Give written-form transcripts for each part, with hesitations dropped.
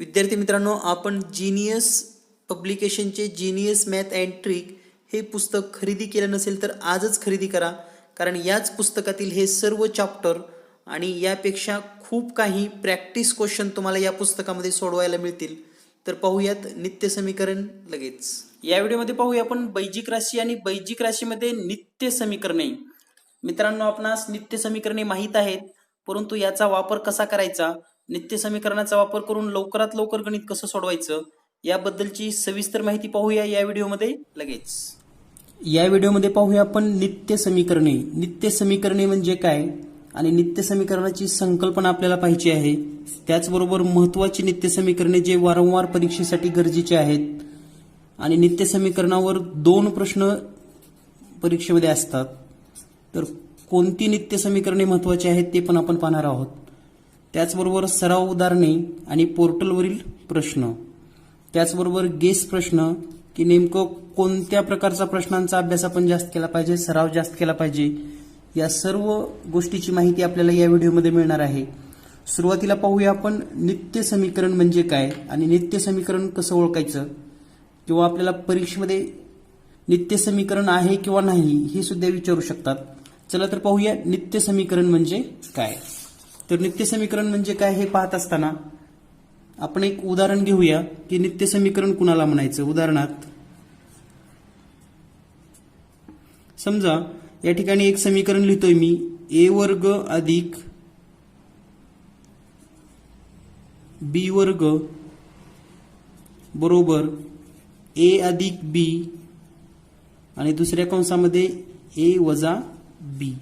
विद्यार्थी मित्रांनो, आपण जीनियस पब्लिकेशनचे जीनियस मॅथ अँड ट्रिक हे पुस्तक खरेदी केलं नसेल तर आजच खरेदी करा, कारण याच पुस्तकातील हे सर्व चॅप्टर आणि यापेक्षा खूप काही प्रॅक्टिस क्वेश्चन तुम्हाला या पुस्तकामध्ये सोडवायला मिळतील. तर पाहूयात नित्य समीकरण लगेच. या व्हिडिओमध्ये पाहूया आपण बैजिक राशी आणि बैजिक राशीमध्ये नित्य समीकरणे. मित्रांनो, आपणास नित्य समीकरणे माहीत आहेत, परंतु याचा वापर कसा करायचा, नित्य समीकरणाचा वापर करून लवकरात लवकर गणित कसं सोडवायचं याबद्दलची सविस्तर माहिती पाहूया या व्हिडिओमध्ये लगेच. या व्हिडिओमध्ये पाहूया आपण नित्य समीकरणे. नित्य समीकरणे म्हणजे काय आणि नित्य समीकरणाची संकल्पना आपल्याला पाहिजे आहे. त्याचबरोबर महत्त्वाची नित्य समीकरणे जे वारंवार परीक्षेसाठी गरजेचे आहेत आणि नित्य समीकरणावर 2 प्रश्न परीक्षेमध्ये असतात. तर कोणती नित्य समीकरणे महत्त्वाची आहेत ते पण आपण पाहणार आहोत. त्याचबरोबर सराव उदाहरणे आणि पोर्टलवरील प्रश्न, त्याचबरोबर गेस प्रश्न की नेमकं कोणत्या प्रकारचा प्रश्नांचा अभ्यास आपण जास्त केला पाहिजे, सराव जास्त केला पाहिजे, या सर्व गोष्टीची माहिती आपल्याला या व्हिडिओमध्ये मिळणार आहे. सुरुवातीला पाहूया आपण नित्य समीकरण म्हणजे काय आणि नित्य समीकरण कसं ओळखायचं, किंवा आपल्याला परीक्षेमध्ये नित्य समीकरण आहे किंवा नाही हे सुद्धा विचारू शकतात. चला तर पाहूया नित्य समीकरण म्हणजे काय. तर नित्य समीकरण म्हणजे काय हे पाहत असताना आपण एक उदाहरण घेऊया की नित्य समीकरण कुणाला म्हणायचं. उदाहरणार्थ समजा या ठिकाणी एक समीकरण लिहितोय मी, ए वर्ग अधिक बी वर्ग बरोबर ए अधिक बी आणि दुसऱ्या कंसामध्ये ए वजा बी.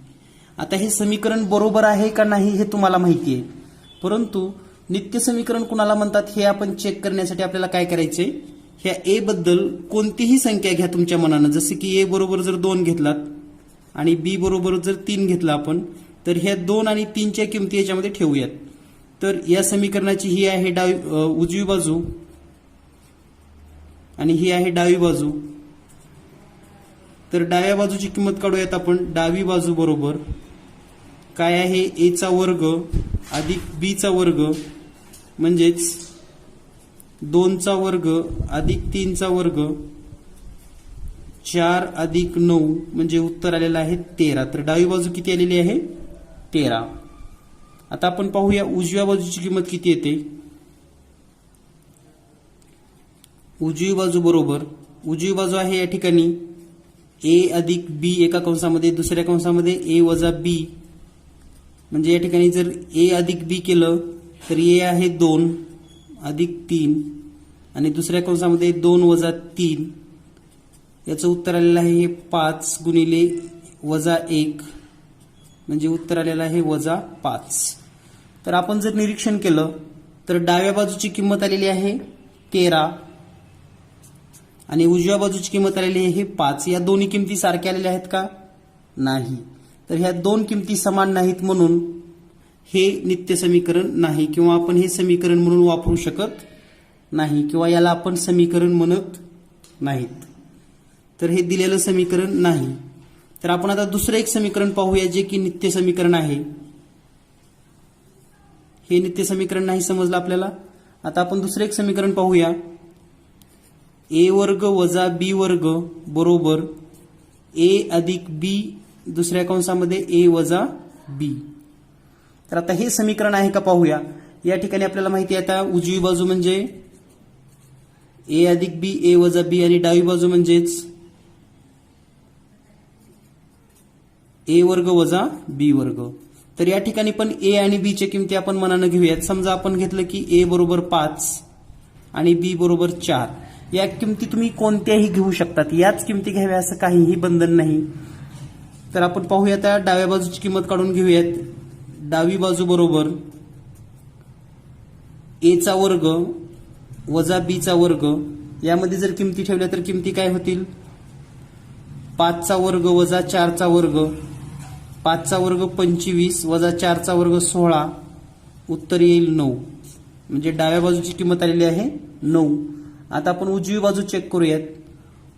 आता हे समीकरण बरोबर आहे का नाही हे तुम्हाला माहिती आहे, परंतु नित्य समीकरण कुणाला म्हणतात हे आपण चेक करण्यासाठी आपल्याला काय करायचे, ह्या ए बद्दल कोणतीही संख्या घ्या तुमच्या मनानं. जसे की ए बरोबर जर 2 घेतलात आणि बी बरोबर जर 3 घेतला आपण, तर ह्या 2 आणि 3च्या किमती याच्यामध्ये ठेवूयात. तर या समीकरणाची ही आहे उजवी बाजू आणि ही आहे डावी बाजू. तर डाव्या बाजूची किंमत काढूयात आपण. डावी बाजू बरोबर काय आहे, ए चा वर्ग अधिक बी चा वर्ग म्हणजेच 2 चा वर्ग अधिक 3 चा वर्ग 4 अधिक 9 म्हणजे उत्तर आलेलं आहे 13. तर डावी बाजू किती आलेली आहे, 13. आता आपण पाहूया उजव्या बाजूची किंमत किती येते. उजवी बाजू बरोबर, उजवी बाजू आहे या ठिकाणी ए अधिक बी एका कंसामध्ये, दुसऱ्या कंसामध्ये ए वजा बी, म्हणजे या ठिकाणी जर ए अधिक बी केलं तर ए आहे 2 अधिक 3 आणि दुसऱ्या कंसामध्ये 2 वजा 3, याचं उत्तर आलेलं आहे 5 गुणिले वजा 1 म्हणजे उत्तर आलेलं आहे वजा 5. तर आपण जर निरीक्षण केलं तर डाव्या बाजूची किंमत आलेली आहे 13 आणि उजव्या बाजूची किंमत आलेली आहे 5. या दोन्ही किमती सारख्या आलेल्या आहेत का, नाही. तर ह्या 2 किमती समान नाहीत म्हणून हे नित्य समीकरण नाही, किंवा आपण हे समीकरण म्हणून वापरू शकत नाही, किंवा याला आपण समीकरण म्हणत नाहीत. तर हे दिलेलं समीकरण नाही. तर आपण आता दुसरं एक समीकरण पाहूया जे की नित्य समीकरण आहे. हे नित्य समीकरण नाही समजलं आपल्याला. आता आपण दुसरं एक समीकरण पाहूया, ए वर्ग वजा बी वर्ग बरोबर ए अधिक बी दुसऱ्या कंसामध्ये ए वजा बी. तर आता हे समीकरण आहे का पाहूया. या ठिकाणी आपल्याला माहिती आहे आता उजवी बाजू म्हणजे ए अधिक बी ए वजा बी आणि डावी बाजू म्हणजेच ए वर्ग वजा बी वर्ग. तर या ठिकाणी पण ए आणि बी च्या किमती आपण मनानं घेऊयात. समजा आपण घेतलं की ए बरोबर 5 आणि बी बरोबर 4. या किमती तुम्ही कोणत्याही घेऊ शकतात, याच किमती घ्याव्या असं काहीही बंधन नाही. तर आपण पाहूया आता डाव्या बाजूची किंमत काढून घेऊयात. डावी बाजू बरोबर ए चा वर्ग वजा बी चा वर्ग, यामध्ये जर किमती ठेवल्या तर किमती काय होतील, 5 चा वर्ग वजा 4 चा वर्ग, 5 चा वर्ग 25 वजा 4 चा वर्ग 16, उत्तर येईल 9. म्हणजे डाव्या बाजूची किंमत आलेली आहे 9. आता आपण उजवी बाजू चेक करूयात.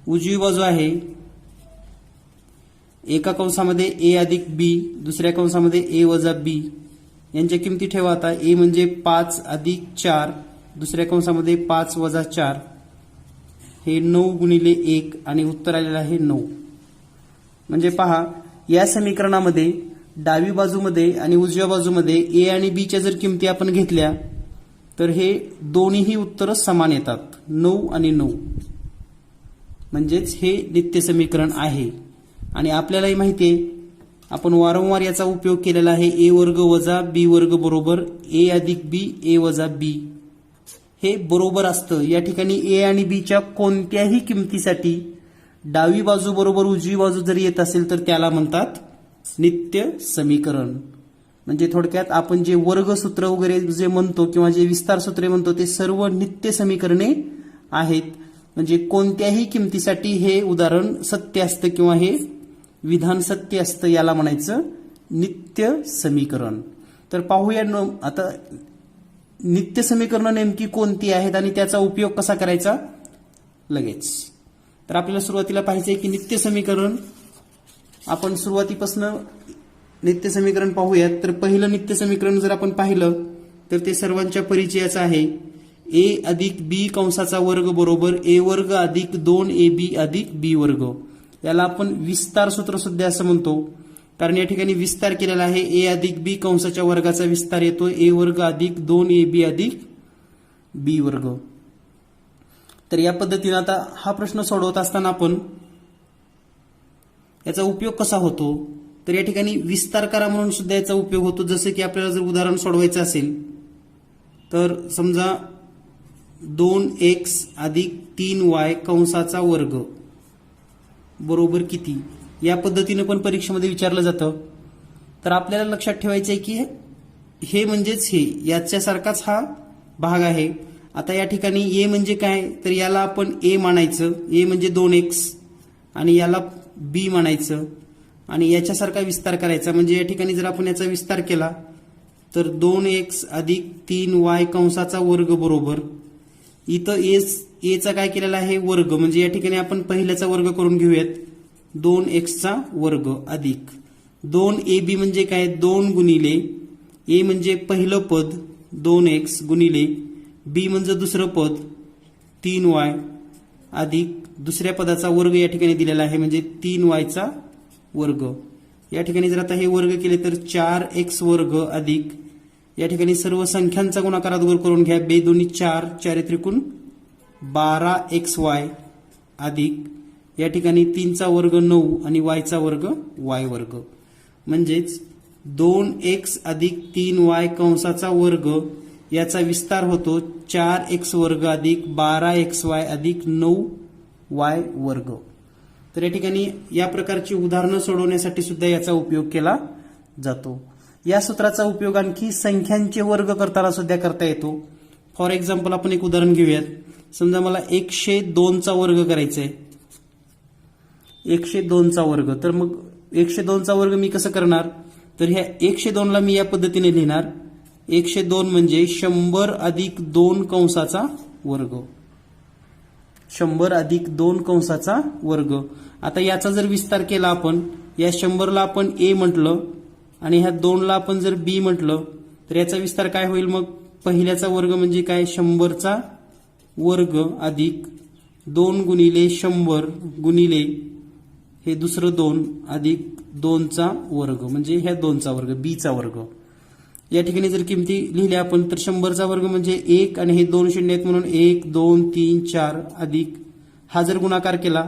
उजवी बाजू आहे एका कंसामध्ये ए अधिक बी दुसऱ्या कंसामध्ये ए वजा बी, यांच्या किमती ठेवा. आता ए म्हणजे 5 अधिक 4 दुसऱ्या कंसामध्ये 5 वजा 4 हे 9 गुणिले 1 आणि उत्तर आलेलं आहे 9. म्हणजे पहा या समीकरणामध्ये डावी बाजूमध्ये आणि उजव्या बाजूमध्ये ए आणि बी च्या जर किमती आपण घेतल्या तर हे दोन्हीही उत्तर समान येतात, 9 आणि 9. म्हणजेच हे नित्य समीकरण आहे. आणि आपल्यालाही माहिती आहे, आपण वारंवार याचा उपयोग केलेला आहे, ए वर्ग वजा बी वर्ग बरोबर ए अधिक बी ए वजा बी. हे बरोबर असतं. या ठिकाणी ए आणि बी च्या कोणत्याही किमतीसाठी डावी बाजू बरोबर उजवी बाजू जर येत असेल तर त्याला म्हणतात नित्य समीकरण. म्हणजे थोडक्यात आपण जे वर्गसूत्र वगैरे जे म्हणतो किंवा जे विस्तार सूत्रे म्हणतो ते सर्व नित्य समीकरणे आहेत. म्हणजे कोणत्याही किमतीसाठी हे उदाहरण सत्य असतं किंवा हे विधान सत्य असतं, याला म्हणायचं नित्य समीकरण. तर पाहूया आता नित्य समीकरणं नेमकी कोणती आहेत आणि त्याचा उपयोग कसा करायचा लगेच. तर आपल्याला सुरुवातीला पाहायचं आहे की नित्य समीकरण, आपण सुरुवातीपासून नित्य समीकरण पाहूयात. तर पहिलं नित्य समीकरण जर आपण पाहिलं तर ते सर्वांच्या परिचयाचं आहे, ए अधिक बी कंसाचा वर्ग बरोबर ए वर्ग अधिक 2ab अधिक बी वर्ग. याला आपण विस्तार सूत्र सुद्धा असं म्हणतो, कारण या ठिकाणी विस्तार केलेला आहे. ए अधिक बी कंसाच्या वर्गाचा विस्तार येतो ए वर्ग अधिक 2ab अधिक बी वर्ग. तर या पद्धतीने आता हा प्रश्न सोडवत असताना आपण याचा उपयोग कसा होतो, तर या ठिकाणी विस्तार करा म्हणून सुद्धा याचा उपयोग होतो. जसं की आपल्याला जर उदाहरण सोडवायचं असेल तर समजा 2x अधिक 3y कंसाचा वर्ग बरोबर किती, या पद्धतीने पण परीक्षेमध्ये विचारलं जातं. तर आपल्याला लक्षात ठेवायचं आहे की हे म्हणजेच हे याच्यासारखाच हा भाग आहे. आता या ठिकाणी ए म्हणजे काय, तर याला आपण ए मानायचं, ए म्हणजे 2x आणि याला बी मानायचं आणि याच्यासारखा विस्तार करायचा. म्हणजे या ठिकाणी जर आपण याचा विस्तार केला तर 2x अधिक 3y कंसाचा वर्ग बरोबर इथं एचा काय केलेला आहे वर्ग, म्हणजे या ठिकाणी आपण पहिल्याचा वर्ग करून घेऊयात, 2x वर्ग अधिक 2ab म्हणजे काय 2 गुणिले ए म्हणजे पहिलं पद 2x गुणिले बी म्हणजे दुसरं पद 3y अधिक दुसऱ्या पदाचा वर्ग या ठिकाणी दिलेला आहे म्हणजे 3y वर्ग. या ठिकाणी जर आता हे वर्ग केले तर 4x वर्ग अधिक या ठिकाणी सर्व संख्यांचा गुणाकार अगोदर करून घ्या, 2 दोन्ही 4 4 त्रिकोण 12xy अधिक या ठिकाणी 3चा वर्ग 9 आणि y चा वर्ग y वर्ग. म्हणजेच 2x अधिक 3y कंसाचा वर्ग याचा विस्तार होतो 4x वर्ग अधिक 12xy अधिक 9y वर्ग. तर या ठिकाणी या प्रकारची उदाहरणं सोडवण्यासाठी सुद्धा याचा उपयोग केला जातो. या सूत्राचा उपयोग आणखी संख्यांचे वर्ग करताना सुद्धा करता येतो. फॉर एक्झाम्पल आपण एक उदाहरण घेऊयात. समजा मला 102 चा वर्ग करायचा आहे, 102 चा वर्ग. तर मग 102 चा वर्ग मी कसं करणार, तर ह्या 102 ला मी या पद्धतीने लिहिणार, 102 म्हणजे 100 अधिक 2 कंसाचा वर्ग, 100 अधिक 2 कंसाचा वर्ग. आता याचा जर विस्तार केला आपण, या 100 ला आपण ए म्हटलं आणि ह्या 2 ला आपण जर बी म्हटलं तर याचा विस्तार काय होईल, मग पहिल्याचा वर्ग म्हणजे काय 100 चा वर्ग अधिक 2 गुणिले 100 गुणिले हे दुसरं 2 अधिक 2 चा वर्ग म्हणजे ह्या 2 चा वर्ग बी चा वर्ग. या ठिकाणी जर किमती लिहिल्या आपण तर 100 चा वर्ग म्हणजे 1 आणि हे 2 शून्य आहेत म्हणून 1 2 3 4 अधिक हा जर गुणाकार केला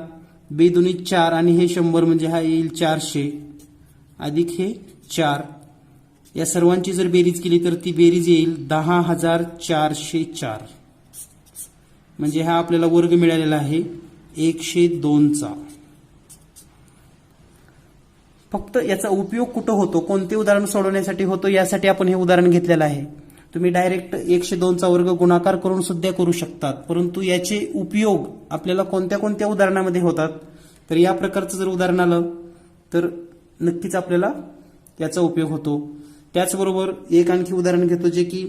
2 दोन्ही 4 आणि हे 100 म्हणजे हा येईल 400 अधिक हे 4. या सर्वांची जर बेरीज केली तर ती बेरीज येईल 10,404. म्हणजे हा आपल्याला वर्ग मिळालेला आहे 102 चा. फक्त याचा उपयोग कुठं होतो, कोणते उदाहरण सोडवण्यासाठी होतो, यासाठी आपण हे उदाहरण घेतलेलं आहे. तुम्ही डायरेक्ट 102 चा वर्ग गुणाकार करून सुद्धा करू शकतात, परंतु याचे उपयोग आपल्याला कोणत्या कोणत्या उदाहरणामध्ये होतात. तर या प्रकारचं जर उदाहरण आलं तर नक्कीच आपल्याला याचा उपयोग होतो. त्याचबरोबर एक आणखी उदाहरण घेतो जे की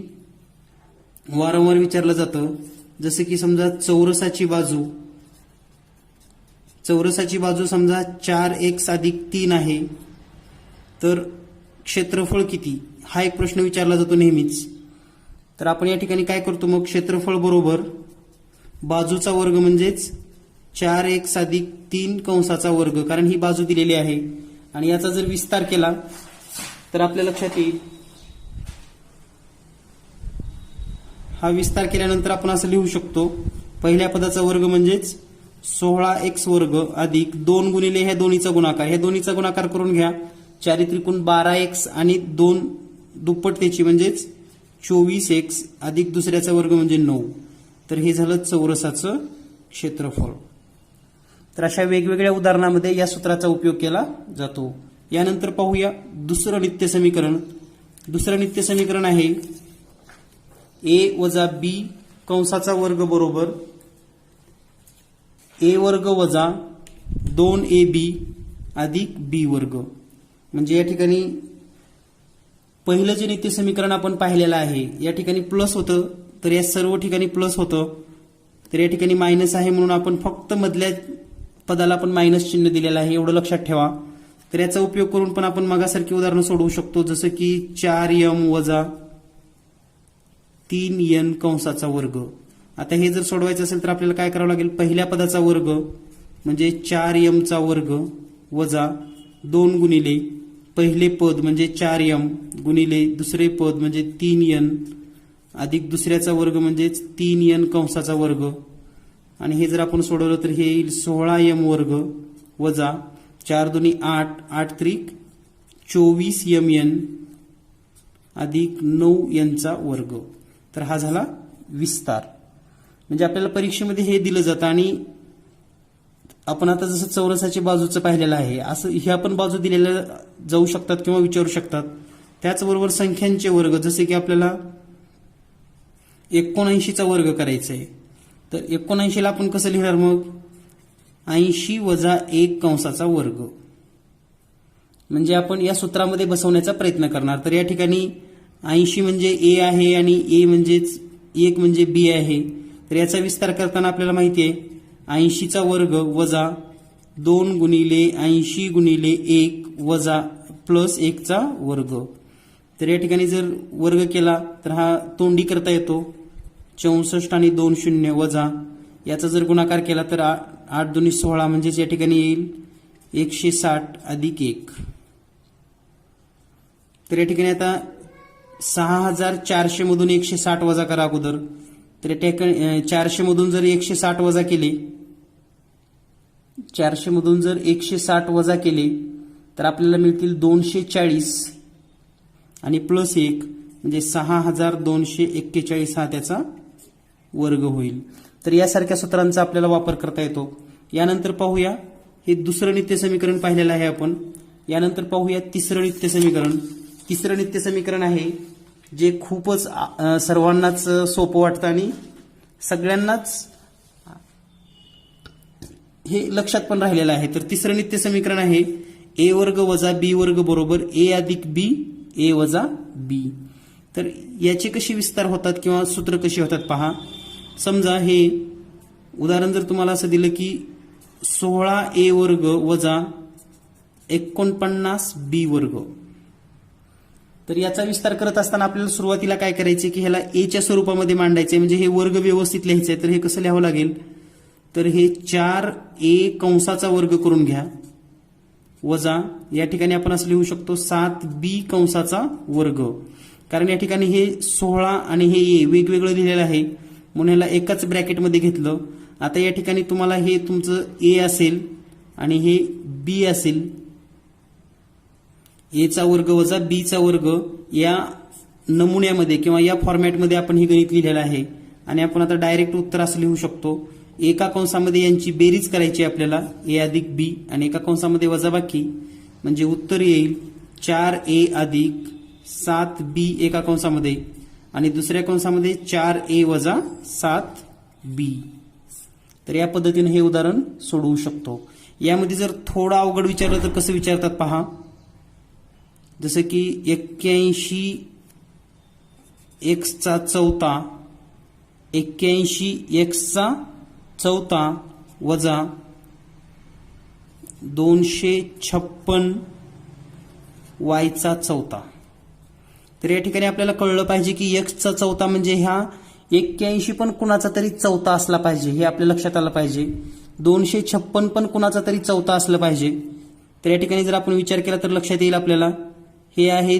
वारंवार विचारलं जातं. जसे की समजा चौरसाची बाजू समजा 4x अधिक 3 आहे, तर क्षेत्रफळ किती, हा एक प्रश्न विचारला जातो नेहमीच. तर आपण या ठिकाणी काय करतो मग, क्षेत्रफळ बरोबर बाजूचा वर्ग म्हणजेच 4x अधिक 3 कंसाचा वर्ग, कारण ही बाजू दिलेली आहे आणि याचा जर विस्तार केला तर आपल्या लक्षात येईल, हा विस्तार केल्यानंतर आपण असं लिहू शकतो, पहिल्या पदाचा वर्ग म्हणजेच 16x वर्ग अधिक 2 गुणिले ह्या दोन्हीचा गुणाकार, ह्या दोन्हीचा गुणाकार करून घ्या, 4 त्रिकोण 12x आणि 2 दुप्पट त्याची म्हणजेच 24x अधिक दुसऱ्याचा वर्ग म्हणजे 9. तर हे झालं चौरसाचं क्षेत्रफळ. तर अशा वेगवेगळ्या उदाहरणामध्ये या सूत्राचा उपयोग केला जातो. यानंतर पाहूया दुसरं नित्य समीकरण. दुसरं नित्य समीकरण आहे a वजा b कंसाचा वर्ग बरोबर a वर्ग वजा 2ab अधिक b वर्ग. म्हणजे या ठिकाणी पहिलं जे नित्य समीकरण आपण पाहिलेलं आहे, या ठिकाणी प्लस होतं, तर या सर्व ठिकाणी प्लस होतं, तर या ठिकाणी मायनस आहे म्हणून आपण फक्त मधल्या पदाला आपण मायनस चिन्ह दिलेलं आहे, एवढं लक्षात ठेवा. तर याचा उपयोग करून पण आपण मगासारखी उदाहरणं सोडवू शकतो, जसं की 4m वजा 3n कंसाचा वर्ग. आता हे जर सोडवायचं असेल तर आपल्याला काय करावं लागेल, पहिल्या पदाचा वर्ग म्हणजे 4m चा वर्ग वजा 2 गुणिले पहिले पद म्हणजे 4m गुणिले दुसरे पद म्हणजे 3n अधिक दुसऱ्याचा वर्ग म्हणजे 3n कंसाचा वर्ग. आणि हे जर आपण सोडवलं तर हे येईल 16m वर्ग वजा 4 दुनी 8, 8 त्रिक 24mn अधिक 9n चा वर्ग. तर हा झाला विस्तार. म्हणजे आपल्याला परीक्षेमध्ये हे दिलं जातं आणि आपण आता जसं चौरसाच्या बाजूचं पाहिलेलं आहे, असं ह्या पण बाजू दिलेल्या जाऊ शकतात किंवा विचारू शकतात. त्याचबरोबर संख्यांचे वर्ग, जसे की आपल्याला 79चा वर्ग करायचा आहे, तर 79ला आपण कसं लिहिणार मग, 80 वजा 1 कंसाचा वर्ग. म्हणजे आपण या सूत्रामध्ये बसवण्याचा प्रयत्न करणार. तर या ठिकाणी 80 म्हणजे a आहे आणि a म्हणजेच 1 म्हणजे b आहे. तर याचा विस्तार करताना आपल्याला माहिती आहे 80चा वर्ग वजा 2 गुणिले 80 गुणिले 1 वजा प्लस 1चा वर्ग. तर या ठिकाणी जर वर्ग केला तर हा तोंडी करता येतो, 64 आणि 2 शून्य वजा याचा जर गुणाकार केला तर 8 दुनी 16 म्हणजेच या ठिकाणी येईल 160 अधिक 1. तर या ठिकाणी आता 6400 मधून 160 वजा करा अगोदर. तर या ठिकाणी 400 मधून जर 160 वजा केले, 400 मधून जर 160 वजा केले तर आपल्याला मिळतील 240 आणि प्लस 1 म्हणजे 6241 हा त्याचा वर्ग होईल. तर यासारख्या सूत्रांचा आपल्याला वापर करता येतो. यानंतर पाहूया, हे दुसरं नित्य समीकरण पाहिलेलं आहे आपण. यानंतर पाहूया तिसरं नित्य समीकरण. तिसरं नित्य समीकरण आहे जे खूपच सर्वांनाच सोपं वाटतं आणि सगळ्यांनाच हे लक्षात पण राहिलेलं आहे. तर तिसरं नित्य समीकरण आहे a वर्ग वजा b वर्ग बरोबर a अधिक b a वजा b. तर याचे कसे विस्तार होतात किंवा सूत्र कशी होतात पहा. समजा हे उदाहरण जर तुम्हाला असं दिलं की 16a वर्ग वजा 49b वर्ग, तर याचा विस्तार करत असताना आपल्याला सुरुवातीला काय करायचे की ह्याला a च्या स्वरूपामध्ये मांडायचे, म्हणजे हे वर्ग व्यवस्थित लिहायचे. तर हे कसं लिहावं लागेल, तर हे 4a कंसाचा वर्ग करून घ्या वजा या ठिकाणी आपण असं लिहू शकतो 7b कंसाचा वर्ग. कारण या ठिकाणी हे 16 आणि हे a वेगवेगळं लिहिलेलं आहे म्हणून ह्याला एकाच ब्रॅकेटमध्ये घेतलं. आता या ठिकाणी तुम्हाला हे तुमचं a असेल आणि हे b असेल, a चा वर्ग वजा b चा वर्ग. या नमुन्यामध्ये किंवा या फॉर्मॅटमध्ये आपण हे गणित लिहिलेलं आहे आणि आपण आता डायरेक्ट उत्तर असं लिहू शकतो. एका कंसामध्ये यांची बेरीज करायची आपल्याला a अधिक b आणि एका कंसामध्ये वजाबाकी, म्हणजे उत्तर येईल 4a अधिक 7b एका कंसामध्ये आणि दुसऱ्या कंसामध्ये 4a वजा 7b. तर या पद्धतीने हे उदाहरण सोडवू शकतो. यामध्ये जर थोडं अवघड विचारलं तर कसं विचारतात पहा. जसं की 81 x चा चौथा 81 x चा चौथा वजा 256 y चा चौथा. तर या ठिकाणी आपल्याला कळलं पाहिजे की एक्सचा चौथा म्हणजे ह्या 81 पण कुणाचा तरी चौथा असला पाहिजे, हे आपल्या लक्षात आलं पाहिजे. 256 पण कुणाचा तरी चौथा असलं पाहिजे. तर या ठिकाणी जर आपण विचार केला तर लक्षात येईल आपल्याला हे आहे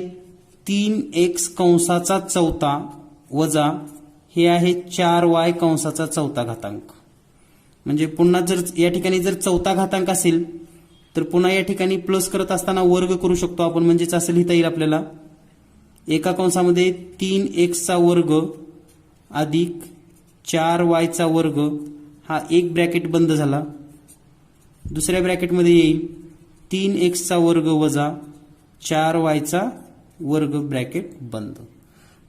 3x कंसाचा चौथा वजा हे आहे 4y कंसाचा चौथा घातांक. म्हणजे पुन्हा जर या ठिकाणी जर चौथा घातांक असेल तर पुन्हा या ठिकाणी प्लस करत असताना वर्ग करू शकतो आपण. म्हणजेच असं लिहिता येईल आपल्याला एका कंसामध्ये 3x चा वर्ग अधिक 4y चा वर्ग, हा एक ब्रॅकेट बंद झाला. दुसऱ्या ब्रॅकेटमध्ये येईल 3x चा वर्ग वजा 4y चा वर्ग ब्रॅकेट बंद.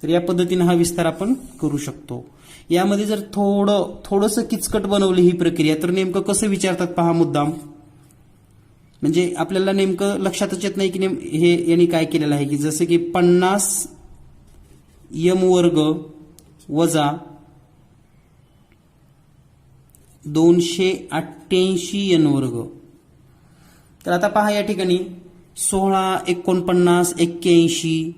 तर या पद्धतीने हा विस्तार आपण करू शकतो. यामध्ये जर थोडंसं किचकट बनवली ही प्रक्रिया तर नेमकं कसं विचारतात पहा मुद्दाम. म्हणजे आपल्याला नेमकं लक्षातच येत नाही की हे यांनी काय केलेलं आहे की जसं की 50 m वर्ग वजा 288 n वर्ग. तर आता पहा या ठिकाणी 16, 49, 81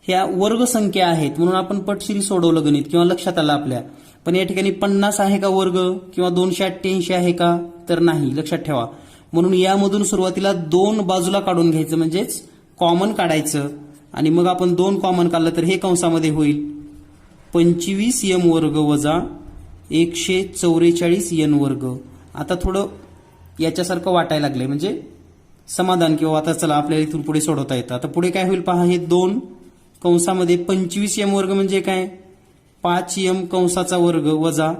ह्या वर्ग संख्या आहेत म्हणून आपण पटशिरी सोडवलं गणित किंवा लक्षात आलं आपल्या. पण या ठिकाणी 50 आहे का वर्ग किंवा 288 आहे का तर नाही, लक्षात ठेवा. म्हणून यामधून सुरुवातीला 2 बाजूला काढून घ्यायचं म्हणजेच कॉमन काढायचं आणि मग आपण 2 कॉमन काढलं तर हे कंसामध्ये होईल 25 m वर्ग वजा 144 n वर्ग. आता थोडं याच्यासारखं वाटायला लागलंय म्हणजे समाधान किंवा आता चला आपल्याला इथून पुढे सोडवता येतं. आता पुढे काय होईल पहा, हे 2 कंसामध्ये 25 m वर्ग म्हणजे काय 5 m कंसाचा वर्ग वजा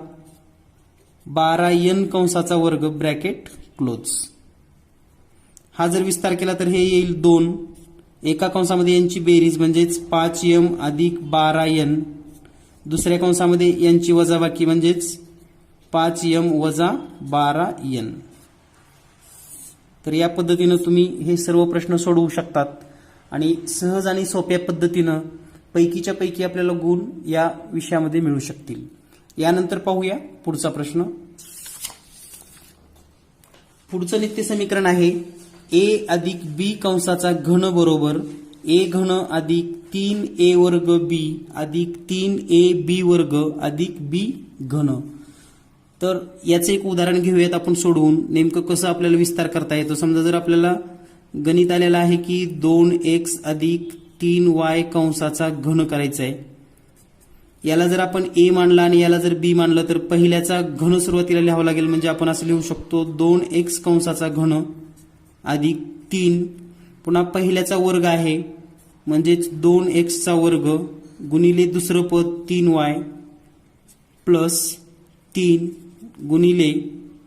12 n कंसाचा वर्ग ब्रॅकेट क्लोज. हा जर विस्तार केला तर हे येईल 2. एका कंसामध्ये यांची बेरीज म्हणजेच 5m अधिक 12n, दुसऱ्या कंसामध्ये यांची वजाबाकी म्हणजेच 5m वजा 12n. तर या पद्धतीनं तुम्ही हे सर्व प्रश्न सोडवू शकतात आणि सहज आणि सोप्या पद्धतीनं पैकीच्या पैकी आपल्याला गुण या विषयामध्ये मिळू शकतील. यानंतर पाहूया पुढचा प्रश्न. पुढचं नित्य समीकरण आहे a अधिक b कंसाचा घन बरोबर a घन अधिक 3a वर्ग b अधिक 3ab वर्ग अधिक b घन. तर याचे एक उदाहरण घेऊयात आपण सोडवून. नेमकं कसं आपल्याला विस्तार करता येतो. समजा जर आपल्याला गणित आलेलं आहे की 2x अधिक 3y कंसाचा घन करायचा आहे. याला जर आपण a मानला आणि याला जर b मानलं तर पहिल्याचा घन सुरुवातीला लिहावं लागेल. म्हणजे आपण असं लिहू शकतो 2x कंसाचा घन अधिक 3 पुन्हा पहिल्याचा वर्ग आहे म्हणजेच 2x चा वर्ग गुणिले दुसरं पद 3y प्लस 3 गुणिले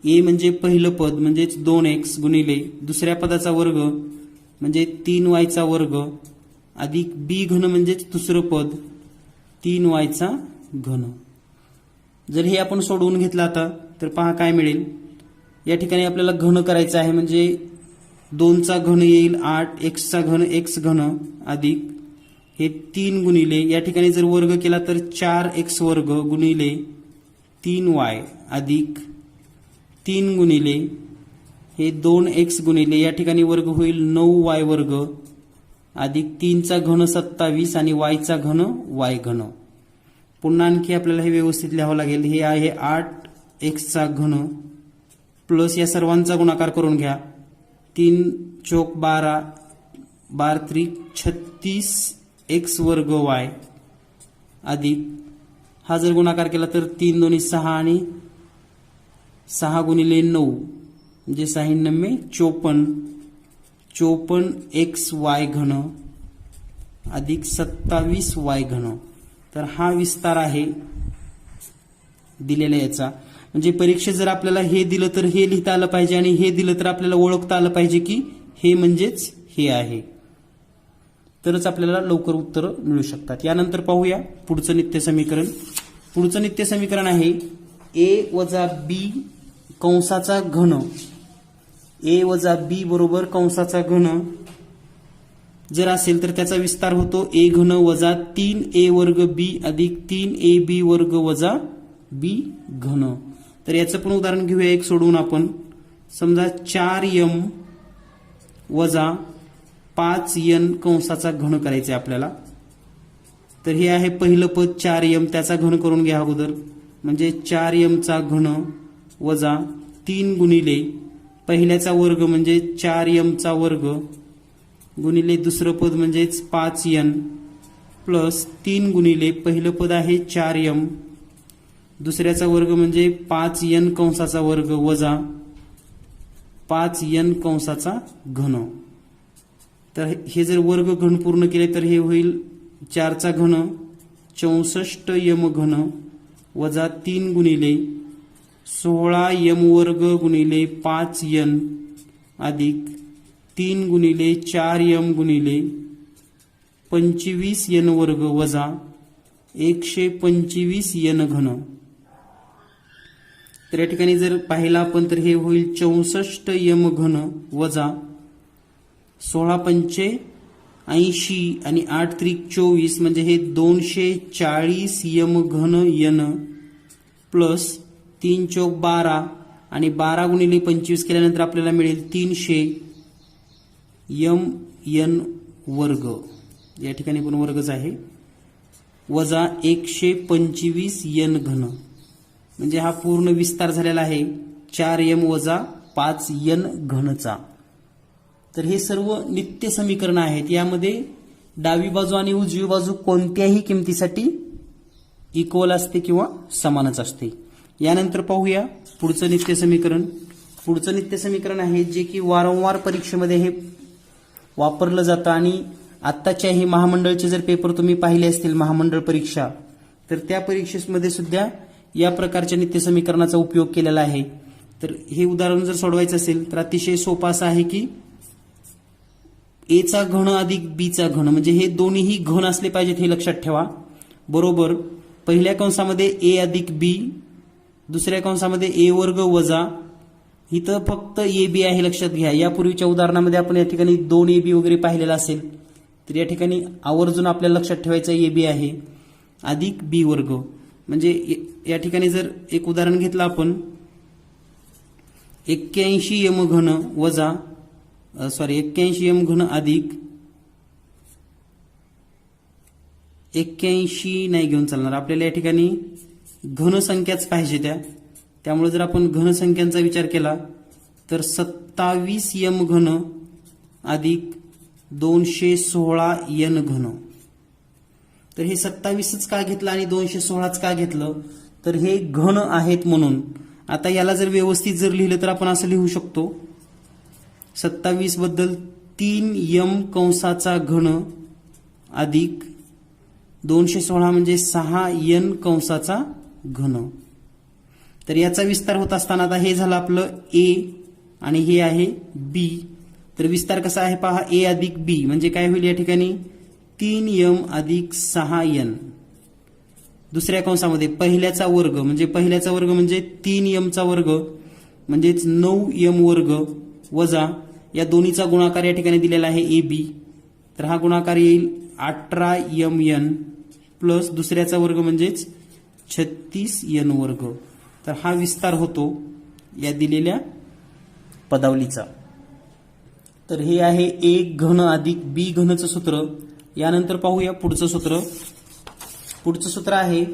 a म्हणजे पहिलं पद म्हणजेच 2x गुणिले दुसऱ्या पदाचा वर्ग म्हणजे 3y चा वर्ग अधिक b घन म्हणजेच दुसरं पद 3y चा घन. जर हे आपण सोडवून घेतलं आता तर पहा काय मिळेल. या ठिकाणी आपल्याला घन करायचं आहे म्हणजे 2 चा घन येईल 8, x चा घन x घन अधिक हे 3 गुणिले या ठिकाणी जर वर्ग केला तर 4x वर्ग गुणिले 3y अधिक 3 गुणिले हे 2x गुणिले या ठिकाणी वर्ग होईल 9y वर्ग अधिक 3 चा घन 27 आणि y चा घन y घन. पुन्हा आणखी आपल्याला हे व्यवस्थित लिहावं लागेल. हे आहे 8x चा घन प्लस या सर्वांचा गुणाकार करून घ्या 3 चौक 12 12 त्रिक 36 x वर्ग y अधिक हा जर गुणाकार केला तर 3 दोन्ही 6 आणि 6 गुणिले 9 म्हणजे 6 9 54 54 x y घन अधिक 27 y घन. तर हा विस्तार आहे दिलेला याचा. म्हणजे परीक्षेत जर आपल्याला हे दिलं तर हे लिहिता आलं पाहिजे आणि हे दिलं तर आपल्याला ओळखता आलं पाहिजे की हे म्हणजेच हे आहे. तरच आपल्याला लवकर उत्तर मिळू शकतात. यानंतर पाहूया पुढचं नित्य समीकरण. पुढचं नित्य समीकरण आहे a वजा b कंसाचा घन. a वजा b बरोबर कंसाचा घन जर असेल तर त्याचा विस्तार होतो a घन वजा 3a वर्ग b अधिक 3ab वर्ग वजा b घन. तर याचं पण उदाहरण घेऊया एक सोडवून आपण. समजा 4m वजा 5n कंसाचा घन करायचा आहे आपल्याला. तर हे आहे पहिलं पद 4m, त्याचा घन करून घ्या अगोदर. म्हणजे 4m चा घन वजा 3 गुणिले पहिल्याचा वर्ग म्हणजे 4m चा वर्ग गुणिले दुसरं पद म्हणजेच 5n प्लस 3 गुणिले पहिलं पद आहे 4m, दुसऱ्याचा वर्ग म्हणजे 5n कंसाचा वर्ग वजा 5n कंसाचा घन. तर हे जर वर्ग घन पूर्ण केले तर हे होईल 4 चा घन 64m घन वजा 3 गुणिले 16m वर्ग गुणिले 5n अधिक 3 गुणिले 4m गुणिले 25n वर्ग वजा 125n घन. तर या ठिकाणी जर पाहिला आपण तर हे होईल 64m घन वजा 16 पंचे 80 आणि 8 त्रिक 24 म्हणजे हे 240m घन n प्लस 3 चौक 12 आणि 12 गुणिले 25 केल्यानंतर आपल्याला मिळेल 300m वर्ग. या ठिकाणी पण वर्गच आहे वजा 125n घन. म्हणजे हा पूर्ण विस्तार झालेला आहे 4m वजा 5n घनचा. तर हे सर्व नित्य समीकरण आहेत. यामध्ये डावी बाजू आणि उजवी बाजू कोणत्याही किमतीसाठी इक्वल असते किंवा समानच असते. यानंतर पाहूया पुढचं नित्य समीकरण. पुढचं नित्य समीकरण आहे जे की वारंवार परीक्षेमध्ये हे वापरलं जातं आणि आत्ताच्या हे महामंडळचे जर पेपर तुम्ही पाहिले असतील महामंडळ परीक्षा तर त्या परीक्षेमध्ये सुद्धा या प्रकारच्या नित्य समीकरणाचा उपयोग केलेला आहे. तर हे उदाहरण जर सोडवायचं असेल तर अतिशय सोपं असं आहे की ए चा घन अधिक बी चा घन म्हणजे हे दोन्हीही घन असले पाहिजेत हे लक्षात ठेवा. बरोबर पहिल्या कंसामध्ये ए अधिक बी, दुसऱ्या कंसामध्ये ए वर्ग वजा इथं फक्त ए बी आहे लक्षात घ्या. यापूर्वीच्या उदाहरणामध्ये आपण या ठिकाणी 2ab वगैरे पाहिलेला असेल तर या ठिकाणी आवर्जून आपल्याला लक्षात ठेवायचं ए बी आहे अधिक बी वर्ग. म्हणजे या ठिकाणी जर एक उदाहरण घेतलं आपण 81m घन वजा 81m घन अधिक 81 नाही घेऊन चालणार आपल्याला. या ठिकाणी घनसंख्याच पाहिजे त्यामुळे जर आपण घनसंख्यांचा विचार केला तर 27m घन अधिक 216n घन. तर हे 27च का घेतलं आणि 216च का घेतलं तर हे घन आहेत म्हणून. आता याला जर व्यवस्थित जर लिहिलं तर आपण असं लिहू शकतो 27 बद्दल 3m कंसाचा घन अधिक 216 म्हणजे 6n कंसाचा घन. तर याचा विस्तार होत असताना आता हे झालं आपलं ए आणि हे आहे बी. तर विस्तार कसा आहे पहा ए अधिक बी म्हणजे काय होईल या ठिकाणी 3m अधिक 6n. दुसऱ्या कंसामध्ये पहिल्याचा वर्ग म्हणजे 3m चा वर्ग म्हणजेच 9m वर्ग वजा या दोन्हीचा गुणाकार या ठिकाणी दिलेला आहे ए बी. तर हा गुणाकार येईल 18mn प्लस दुसऱ्याचा वर्ग म्हणजेच 36n वर्ग. तर हा विस्तार होतो या दिलेल्या पदावलीचा. तर हे आहे ए घन अधिक बी घनचं सूत्र. यानंतर पाहूया पुढचं सूत्र. पुढचं सूत्र आहे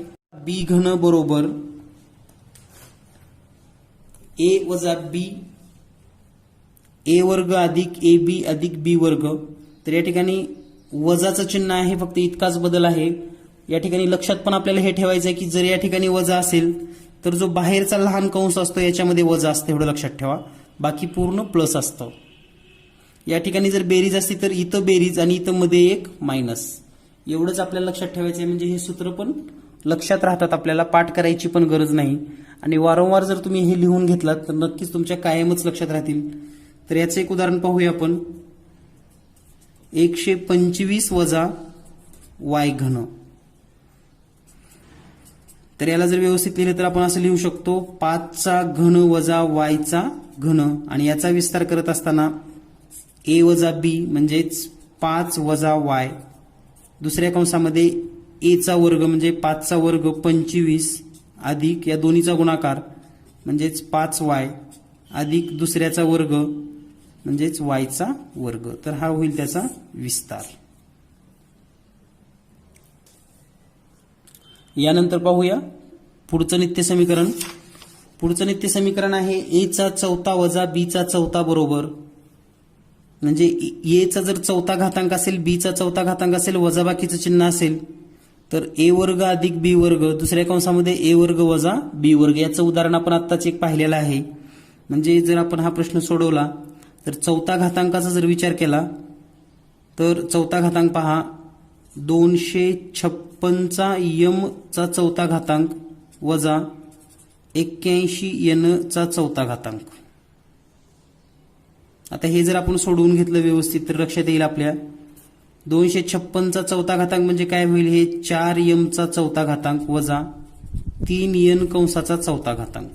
बी घन बरोबर ए वजा बी ए वर्ग अधिक ए बी अधिक बी वर्ग. तर या ठिकाणी वजाचं चिन्ह आहे फक्त इतकाच बदल आहे. या ठिकाणी लक्षात पण आपल्याला हे ठेवायचं आहे की जर या ठिकाणी वजा असेल तर जो बाहेरचा लहान कंस असतो याच्यामध्ये वजा असतं एवढं लक्षात ठेवा. बाकी पूर्ण प्लस असतं. या ठिकाणी जर बेरीज असती तर इथं बेरीज आणि इथं मध्ये एक मायनस एवढंच आपल्याला लक्षात ठेवायचं आहे. म्हणजे हे सूत्र पण लक्षात राहतात आपल्याला पाठ करायची पण गरज नाही. आणि वारंवार जर तुम्ही हे लिहून घेतलात तर नक्कीच तुमच्या कायमच लक्षात राहतील. तर याचं एक उदाहरण पाहूया आपण 125 वजा y घन. तर याला जर व्यवस्थित लिहिलं तर आपण असं लिहू शकतो 5 चा घन वजा y चा घन आणि याचा विस्तार करत असताना a वजा b म्हणजेच 5 वजा y दुसऱ्या कंसामध्ये a चा वर्ग म्हणजे 5 चा वर्ग 25 अधिक या दोन्हीचा गुणाकार म्हणजेच 5y अधिक दुसऱ्याचा वर्ग म्हणजेच y चा वर्ग. तर हा होईल त्याचा विस्तार. यानंतर पाहूया पुढचं नित्य समीकरण. पुढचं नित्य समीकरण आहे ए चा चौथा वजा बी चा चौथा बरोबर, म्हणजे ए चा जर चौथा घातांक असेल, बी चा चौथा घातांक असेल, वजाबाकीचं चिन्ह असेल तर ए वर्ग अधिक बी वर्ग, दुसऱ्या कंसामध्ये ए वर्ग वजा बी वर्ग. याचं उदाहरण आपण आत्ताच एक पाहिलेलं आहे. म्हणजे जर आपण हा प्रश्न सोडवला तर चौथा घातांकाचा जर विचार केला तर चौथा घातांक पहा 256 चा यम चा चौथा घातांक वजा 81 यन चा चौथा घातांक. आता हे जर आपण सोडवून घेतलं व्यवस्थित तर लक्षात येईल आपल्या 256 चा चौथा घातांक म्हणजे काय होईल, हे 4 यम चा चौथा घातांक वजा 3 यन कंसाचा चौथा घातांक.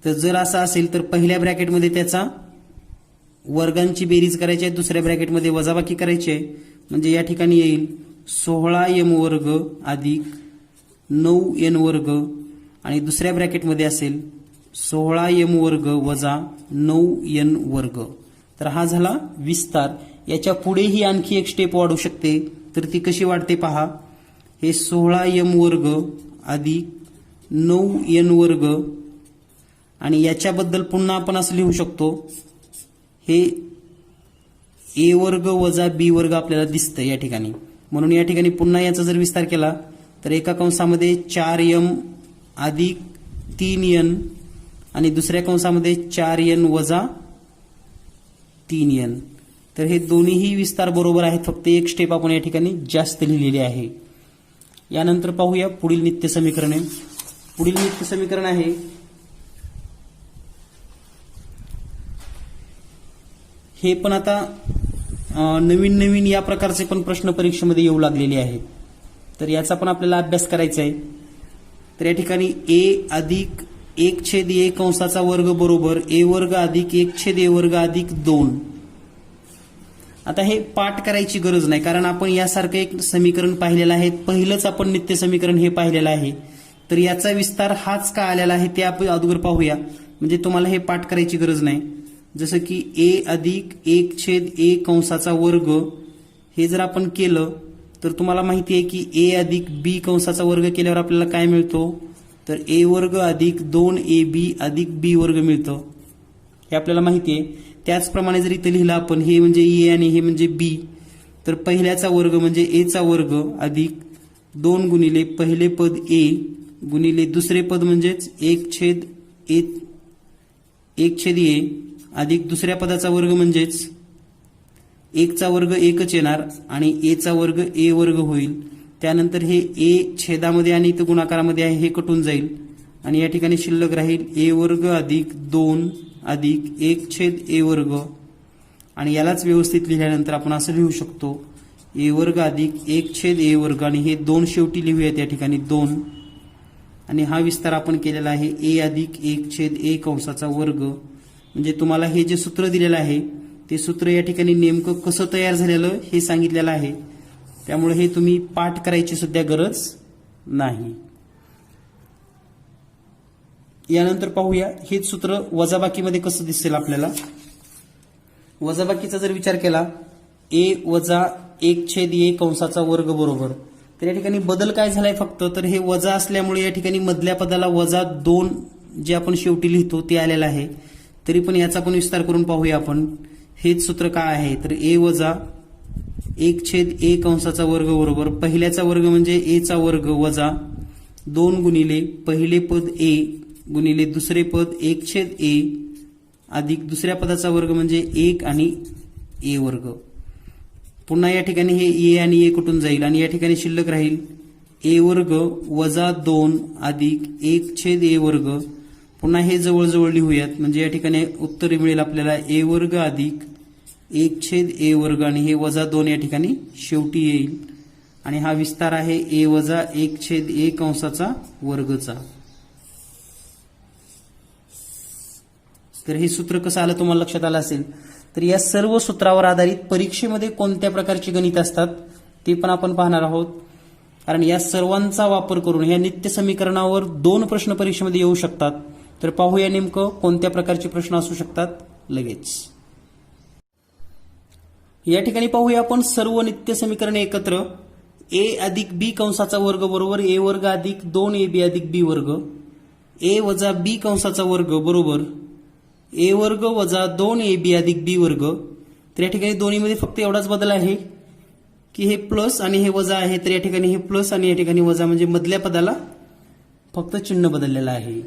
तर जर असं असेल तर पहिल्या ब्रॅकेटमध्ये त्याचा वर्गांची बेरीज करायची आहे, दुसऱ्या ब्रॅकेटमध्ये वजाबाकी करायची आहे. म्हणजे या ठिकाणी येईल 16 यम वर्ग अधिक 9 यन वर्ग, आणि दुसऱ्या ब्रॅकेटमध्ये असेल 16 यम वर्ग वजा 9 यन वर्ग. तर हा झाला विस्तार. याच्या पुढेही आणखी एक स्टेप वाढू शकते, तर ती कशी वाढते पहा. हे 16 यम वर्ग अधिक 9 यन वर्ग, आणि याच्याबद्दल पुन्हा आपण असं लिहू शकतो, हे ए वर्ग वजा बी वर्ग आपल्याला दिसतं या ठिकाणी. म्हणून या ठिकाणी पुन्हा याचा जर विस्तार केला तर एका कंसामध्ये 4 यम अधिक 3 यन, आणि दुसऱ्या कंसामध्ये 4 यन वजा 3 यन. तर हे दोन्हीही विस्तार बरोबर आहेत, फक्त एक स्टेप आपण या ठिकाणी जास्त लिहिलेली आहे. यानंतर पाहूया पुढील नित्य समीकरणे. पुढील नित्य समीकरण आहे हे पण आता नवीन नवीन या प्रकारचे पण प्रश्न परीक्षेमध्ये येऊ लागलेले आहेत, तर याचा पण आपल्याला अभ्यास करायचा आहे. तर या ठिकाणी ए अधिक 1/a कंसाचा वर्ग बरोबर ए वर्ग अधिक 1/a वर्ग अधिक 2. आता हे पाठ करायची गरज नाही, कारण आपण यासारखं एक समीकरण पाहिलेलं आहे. पहिलंच आपण नित्य समीकरण हे पाहिलेलं आहे. तर याचा विस्तार हाच का आलेला आहे ते आपण अगोदर पाहूया, म्हणजे तुम्हाला हे पाठ करायची गरज नाही. जसं की ए अधिक 1/a कंसाचा वर्ग हे जर आपण केलं तर तुम्हाला माहिती आहे की ए अधिक बी कंसाचा वर्ग केल्यावर आपल्याला काय मिळतो, तर ए वर्ग अधिक 2ab अधिक बी वर्ग मिळतं. हे आपल्याला माहिती आहे. त्याचप्रमाणे जर इथे लिहिलं आपण, हे म्हणजे ए आणि हे म्हणजे बी, तर पहिल्याचा वर्ग म्हणजे ए चा वर्ग अधिक 2 गुणिले पहिले पद ए गुणिले दुसरे पद म्हणजेच 1/a अधिक दुसऱ्या पदाचा वर्ग म्हणजेच 1 चा वर्ग 1च येणार आणि ए चा वर्ग ए वर्ग होईल. त्यानंतर हे ए छेदामध्ये आणि इथं गुणाकारामध्ये आहे हे कटून जाईल आणि या ठिकाणी शिल्लक राहील ए वर्ग अधिक 2 अधिक 1/a वर्ग, आणि यालाच व्यवस्थित लिहिल्यानंतर आपण असं लिहू शकतो ए वर्ग अधिक 1/a वर्ग, आणि हे 2 शेवटी लिहूयात या ठिकाणी 2, आणि हा विस्तार आपण केलेला आहे ए अधिक 1/a कंसाचा वर्ग. म्हणजे तुम्हाला हे जे सूत्र दिलेलं आहे ते सूत्र या ठिकाणी नेमकं कसं तयार झालेलं हे सांगितलेलं आहे. त्यामुळे हे तुम्ही पाठ करायची सुद्धा गरज नाही. यानंतर पाहूया हेच सूत्र वजाबाकीमध्ये कसं दिसेल आपल्याला. वजाबाकीचा जर विचार केला ए वजा 1/a कंसाचा वर्ग बरोबर, तर या ठिकाणी बदल काय झालाय फक्त, तर हे वजा असल्यामुळे या ठिकाणी मधल्या पदाला वजा 2 जे आपण शेवटी लिहितो ते आलेलं आहे. तरी पण याचा पण विस्तार करून पाहूया आपण. हेच सूत्र काय आहे, तर ए वजा 1/a कंसाचा वर्ग बरोबर पहिल्याचा वर्ग म्हणजे ए चा वर्ग वजा 2 गुणिले पहिले पद ए गुणिले दुसरे पद 1/a अधिक दुसऱ्या पदाचा वर्ग म्हणजे 1 आणि a वर्ग. पुन्हा या ठिकाणी हे ए आणि ए कुठून जाईल आणि या ठिकाणी शिल्लक राहील ए वर्ग वजा 2 अधिक 1/a वर्ग. पुन्हा हे जवळजवळ लिहूयात, म्हणजे या ठिकाणी उत्तर मिळेल आपल्याला ए वर्ग अधिक 1/a वर्ग, आणि हे वजा 2 या ठिकाणी शेवटी येईल, आणि हा विस्तार आहे ए वजा 1/a कंसाचा वर्गचा. तर हे सूत्र कसं आलं तुम्हाला लक्षात आलं असेल. तर या सर्व सूत्रावर आधारित परीक्षेमध्ये कोणत्या प्रकारची गणित असतात ते पण आपण पाहणार आहोत, कारण या सर्वांचा वापर करून या नित्य समीकरणावर 2 प्रश्न परीक्षेमध्ये येऊ शकतात. तर पाहूया नेमकं कोणत्या प्रकारचे प्रश्न असू शकतात लगेच. या ठिकाणी पाहूया आपण सर्व नित्य समीकरणे एकत्र ए अधिक बी कंसाचा वर्ग बरोबर ए वर्ग अधिक 2ab अधिक बी वर्ग, ए वजा बी कंसाचा वर्ग बरोबर ए वर्ग वजा 2ab अधिक बी वर्ग. तर या ठिकाणी दोन्हीमध्ये फक्त एवढाच बदल आहे की हे प्लस आणि हे वजा आहे, तर या ठिकाणी हे प्लस आणि या ठिकाणी वजा, म्हणजे मधल्या पदाला फक्त चिन्ह बदललेलं आहे.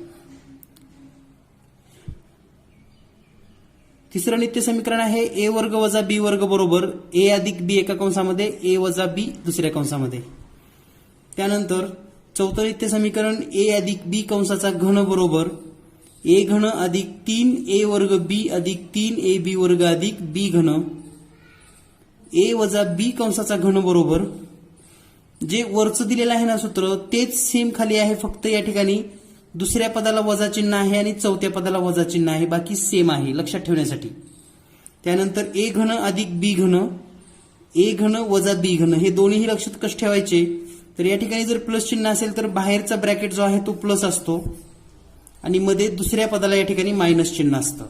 तिसरं नित्य समीकरण आहे ए वर्ग वजा बी वर्ग बरोबर ए अधिक बी एका कंसामध्ये ए वजा बी दुसऱ्या कंसामध्ये. त्यानंतर चौथं नित्य समीकरण ए अधिक बी कंसाचा घन बरोबर ए घन अधिक 3a वर्ग बी अधिक 3ab वर्ग अधिक बी घन, ए वजा बी कंसाचा घन बरोबर जे वरचं दिलेलं आहे ना सूत्र तेच सेम खाली आहे, फक्त या ठिकाणी दुसऱ्या पदाला वजा चिन्ह आहे आणि चौथ्या पदाला वजा चिन्ह आहे, बाकी सेम आहे लक्षात ठेवण्यासाठी. त्यानंतर ए घन अधिक बी घन, ए घन वजा बी घन, हे दोन्हीही लक्षात कसे ठेवायचे, तर या ठिकाणी जर प्लस चिन्ह असेल तर बाहेरचा ब्रॅकेट जो आहे तो प्लस असतो आणि मध्ये दुसऱ्या पदाला या ठिकाणी मायनस चिन्ह असतं.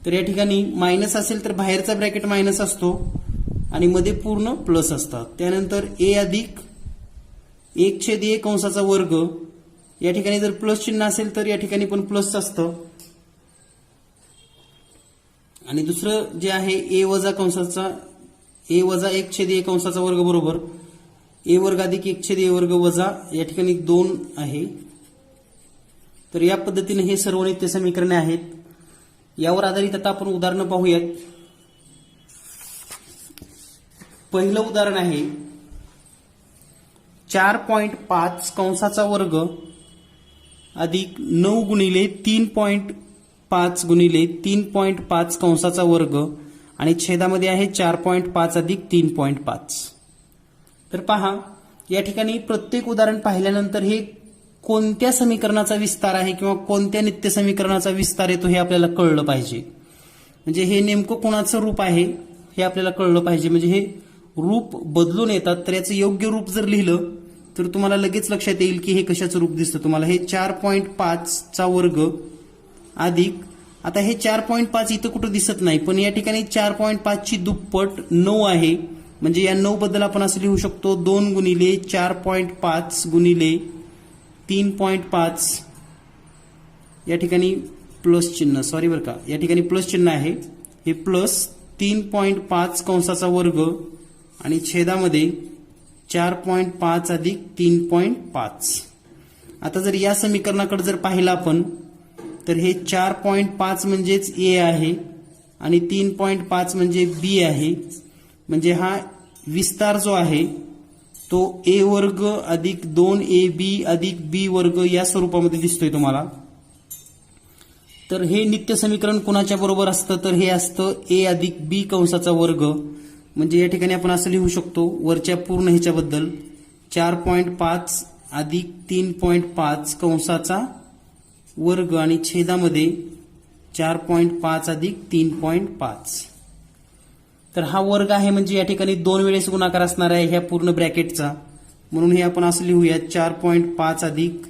तर या ठिकाणी मायनस असेल तर बाहेरचा ब्रॅकेट मायनस असतो आणि मध्ये पूर्ण प्लस असतात. त्यानंतर ए अधिक 1/a कंसाचा वर्ग, या ठिकाणी जर प्लस चिन्ह असेल तर या ठिकाणी पण प्लस असतं आणि दुसरं जे आहे ए वजा कंसाचा ए वजा 1/a कंसाचा वर्ग बरोबर ए वर्ग अधिक 1/a वर्ग वजा या ठिकाणी 2 आहे. तर या पद्धतीने हे सर्व नित्य समीकरणे आहेत. यावर आधारित आता आपण उदाहरणं पाहूयात. पहिलं उदाहरण आहे 4.5 कंसाचा वर्ग अधिक 9 गुणिले 3.5 गुणिले 3.5 कंसाचा वर्ग आणि छेदामध्ये आहे 4.5 अधिक 3.5. तर पहा या ठिकाणी प्रत्येक उदाहरण पाहिल्यानंतर हे कोणत्या समीकरणाचा विस्तार आहे किंवा कोणत्या नित्य समीकरणाचा विस्तार येतो हे आपल्याला कळलं पाहिजे. म्हणजे हे नेमकं कोणाचं रूप आहे हे आपल्याला कळलं पाहिजे. म्हणजे हे रूप बदलून येतात, तर याचं योग्य रूप जर लिहिलं तर तुम्हाला लगेच लक्षात येईल की हे कशाचं रूप दिसतं तुम्हाला. हे 4.5 चा वर्ग अधिक, आता हे 4.5 इथं कुठं दिसत नाही, पण या ठिकाणी 4.5 ची दुप्पट 9 आहे, म्हणजे या 9 बद्दल आपण असं लिहू शकतो 2 गुणिले 4.5 गुणिले 3.5, या ठिकाणी प्लस चिन्ह, सॉरी बरं का, या ठिकाणी प्लस चिन्ह आहे, हे प्लस 3.5 कंसाचा वर्ग आणि छेदामध्ये 4.5 अधिक 3.5. आता जर या समीकरणाकडे जर पाहिलं आपण तर हे 4.5 म्हणजेच ए आहे आणि 3.5 म्हणजे बी आहे, म्हणजे हा विस्तार जो आहे तो ए वर्ग अधिक 2ab अधिक बी वर्ग या स्वरूपामध्ये दिसतोय तुम्हाला. तर हे नित्य समीकरण कोणाच्या बरोबर असतं, तर हे असतं ए अधिक बी कंसाचा वर्ग. म्हणजे या ठिकाणी आपण असं लिहू शकतो वरच्या पूर्ण ह्याच्याबद्दल 4.5 अधिक 3.5 कंसाचा वर्ग आणि छेदामध्ये 4.5 अधिक 3.5. तर हा वर्ग आहे, म्हणजे या ठिकाणी 2 वेळेस गुणाकार असणार आहे ह्या पूर्ण ब्रॅकेटचा, म्हणून हे आपण असं लिहूया 4.5 अधिक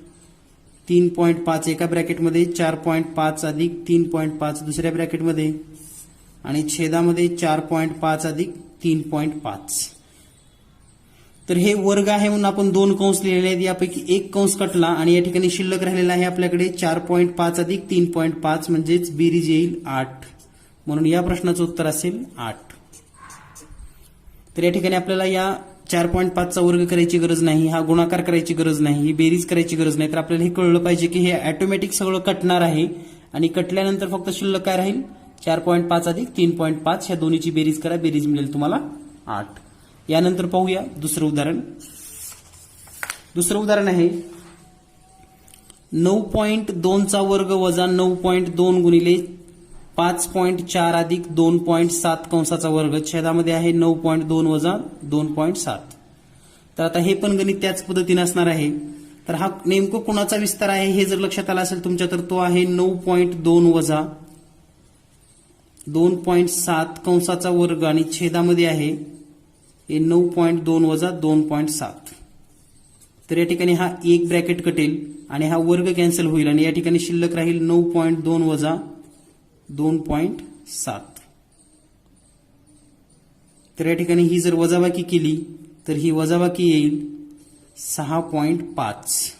3.5 एका ब्रॅकेटमध्ये, 4.5 अधिक 3.5 दुसऱ्या ब्रॅकेटमध्ये आणि छेदामध्ये 4.5 अधिक 3.5. तर हे वर्ग आहे म्हणून आपण 2 कंस लिहिलेले आहेत, यापैकी एक कंस कटला आणि या ठिकाणी शिल्लक राहिलेला आहे आपल्याकडे 4.5 अधिक 3.5 म्हणजेच बेरीज येईल 8, म्हणून या प्रश्नाचं उत्तर असेल 8. तर या ठिकाणी आपल्याला या 4.5 चा वर्ग करायची गरज नाही, हा गुणाकार करायची गरज नाही, ही बेरीज करायची गरज नाही. तर आपल्याला हे कळलं पाहिजे की हे ऑटोमॅटिक सगळं कटणार आहे आणि कटल्यानंतर फक्त शिल्लक काय राहील 4.5 अधिक 3.5, ह्या दोन्हीची बेरीज करा, बेरीज मिळेल तुम्हाला 8. यानंतर पाहूया दुसरं उदाहरण. दुसरं उदाहरण आहे 9.2 चा वर्ग वजा 9.2 गुणिले 5.4 अधिक 2.7 कंसाचा वर्ग, छेदामध्ये आहे 9.2 वजा 2.7. तर आता हे पण गणित त्याच पद्धतीने असणार आहे. तर हा नेमकं कोणाचा विस्तार आहे हे जर लक्षात आला असेल तुमच्या, तर तो आहे 9.2 वजा 2.7 कंसाचा वर्ग आणि छेदामध्ये आहे हे 9.2 वजा 2.7. तर या ठिकाणी हा एक ब्रॅकेट कटेल आणि हा वर्ग कॅन्सल होईल आणि या ठिकाणी शिल्लक राहील 9.2 वजा 2.7. तर या ठिकाणी ही जर वजाबाकी केली तर ही वजाबाकी येईल 6.5.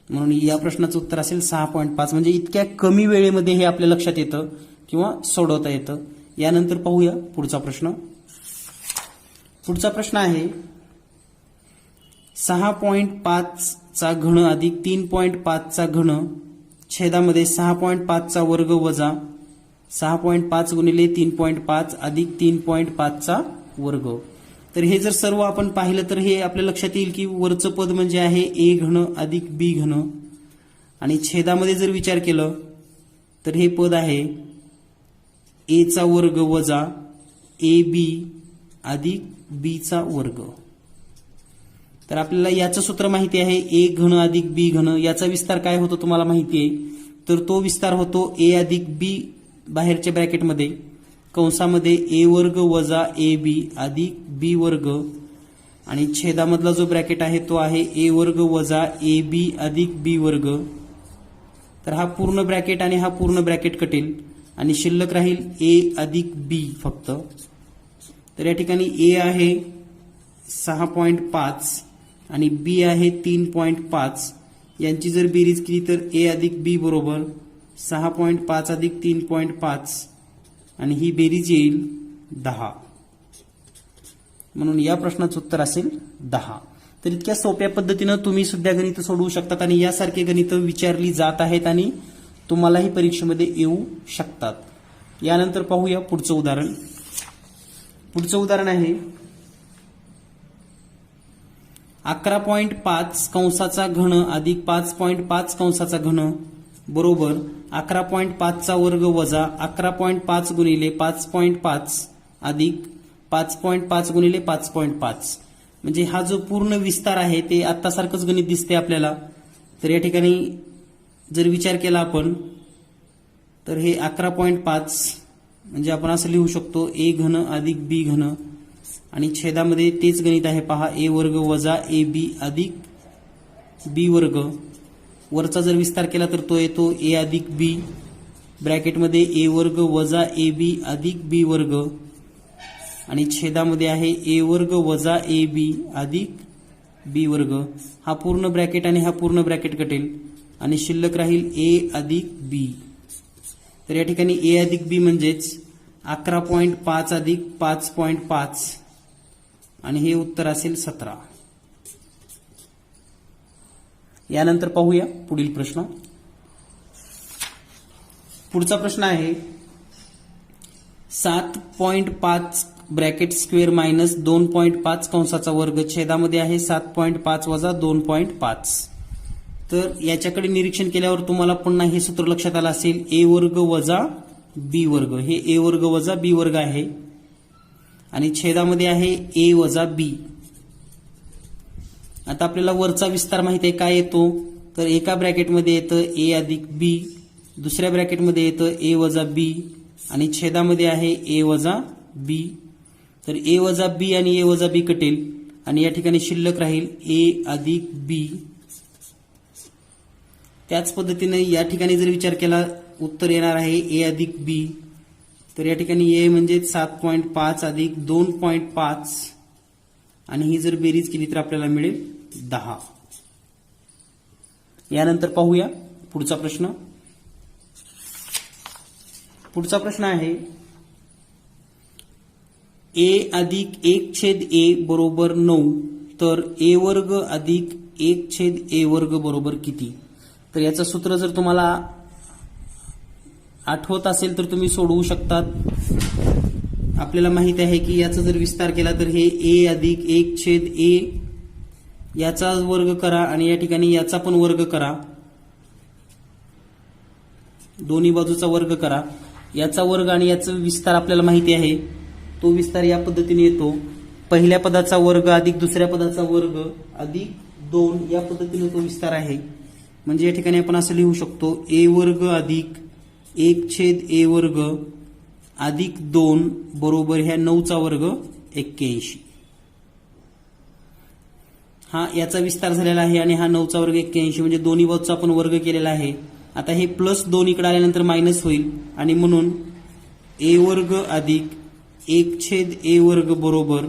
म्हणून या प्रश्नाचं उत्तर असेल 6.5. म्हणजे इतक्या कमी वेळेमध्ये हे आपल्या लक्षात येतं किंवा सोडवता येतं. यानंतर पाहूया पुढचा प्रश्न. पुढचा प्रश्न आहे 6.5 चा घन अधिक 3.5 चा घन छेदामध्ये 6.5 चा वर्ग वजा 6.5 गुणिले 3.5 अधिक 3.5 चा वर्ग. तर हे जर सर्व आपण पाहिलं तर हे आपल्या लक्षात येईल की वरचं पद म्हणजे आहे ए घन अधिक बी घन आणि छेदामध्ये जर विचार केलं तर हे पद आहे ए चा वर्ग वजा ए बी अधिक बी चा वर्ग. तर आपल्याला याचं सूत्र माहिती आहे ए घन अधिक बी घन. याचा विस्तार काय होतो तुम्हाला माहिती आहे. तर तो विस्तार होतो ए अधिक बी बाहेरच्या ब्रॅकेटमध्ये कंसामध्ये ए वर्ग वजा ए बी अधिक बी वर्ग आणि छेदामधला जो ब्रॅकेट आहे तो आहे ए वर्ग वजा ए बी अधिक बी वर्ग. तर हा पूर्ण ब्रॅकेट आणि हा पूर्ण ब्रॅकेट कटेल आणि शिल्लक राहील ए अधिक बी फक्त. तर या ठिकाणी ए आहे 6.5 आणि बी आहे 3.5. यांची जर बेरीज केली तर ए अधिक बी बरोबर 6.5 अधिक 3.5 आणि ही बेरीज येईल 10. म्हणून या प्रश्नाचं उत्तर असेल 10. तर इतक्या सोप्या पद्धतीनं तुम्ही सुद्धा गणित सोडवू शकतात आणि यासारखे गणित विचारली जात आहेत आणि तुम्हालाही परीक्षेमध्ये येऊ शकतात. यानंतर पाहूया पुढचं उदाहरण. पुढचं उदाहरण आहे 11.5 कंसाचा घन अधिक 5.5 कंसाचा घन बरोबर 11.5 चा वर्ग वजा 11.5 गुणिले 5.5 अधिक 5.5 गुणिले 5.5. म्हणजे हा जो पूर्ण विस्तार आहे ते आत्तासारखंच गणित दिसते आपल्याला. तर या ठिकाणी जर विचार केला आपण तर हे 11.5 म्हणजे आपण असं लिहू शकतो ए घन अधिक बी घन आणि छेदामध्ये तेच गणित आहे पहा ए वर्ग वजा ए बी अधिक बी वर्ग. वरचा जर विस्तार केला तर तो येतो ए अधिक बी ब्रॅकेटमध्ये ए वर्ग वजा ए बी अधिक बी वर्ग आणि छेदामध्ये आहे ए वर्ग वजा ए बी अधिक बी वर्ग. हा पूर्ण ब्रॅकेट आणि हा पूर्ण ब्रॅकेट कटेल आणि शिल्लक राहील ए अधिक बी. तर या ठिकाणी ए अधिक बी म्हणजेच 11.5 अधिक 5.5 आणि हे उत्तर असेल 17. यानंतर पाहूया पुढील प्रश्न. पुढचा प्रश्न आहे 7.5 ब्रॅकेट स्क्वेअर मायनस 2.5 कंसाचा वर्ग छेदामध्ये आहे 7.5 वजा 2.5. तर याच्याकडे निरीक्षण केल्यावर तुम्हाला पुन्हा हे सूत्र लक्षात आलं असेल ए वर्ग वजा बी वर्ग. हे ए वर्ग वजा बी वर्ग आहे आणि छेदामध्ये आहे ए वजा बी. आता आपल्याला वरचा विस्तार माहिती आहे काय येतो तर एका ब्रॅकेटमध्ये येतं ए अधिक बी दुसऱ्या ब्रॅकेटमध्ये येतं ए वजा बी आणि छेदामध्ये आहे ए वजा बी. तर ए वजा बी आणि ए वजा बी कटेल आणि या ठिकाणी शिल्लक राहील ए अधिक बी. त्याच पद्धतीने या ठिकाणी जर विचार केला उत्तर येणार आहे ए अधिक बी. तर या ठिकाणी ए म्हणजे 7.5 अधिक 2.5 आणि ही जर बेरीज केली तर आपल्याला मिळेल 10. यानंतर पाहूया पुढचा प्रश्न. पुढचा प्रश्न आहे ए अधिक 1/a बरोबर 9 तर ए वर्ग अधिक 1/a वर्ग बरोबर किती. तर याचं सूत्र जर तुम्हाला आठवत असेल तर तुम्ही सोडवू शकतात. आपल्याला माहित आहे की याचा जर विस्तार केला तर हे ए अधिक 1/a याचा वर्ग करा आणि या ठिकाणी याचा पण वर्ग करा. दोन्ही बाजूचा वर्ग करा. याचा वर्ग आणि याचा विस्तार आपल्याला माहिती आहे. तो विस्तार या पद्धतीने येतो पहिल्या पदाचा वर्ग अधिक दुसऱ्या पदाचा वर्ग अधिक 2 या पद्धतीने तो विस्तार आहे. म्हणजे या ठिकाणी आपण असं लिहू शकतो ए वर्ग अधिक 1/a वर्ग अधिक 2 बरोबर ह्या 9चा वर्ग 81. हा याचा विस्तार झालेला आहे आणि हा 9चा वर्ग 81 म्हणजे दोन्ही बाजूचा आपण वर्ग केलेला आहे. आता हे प्लस 2 इकडे आल्यानंतर मायनस होईल आणि म्हणून ए वर्ग अधिक 1/a वर्ग बरोबर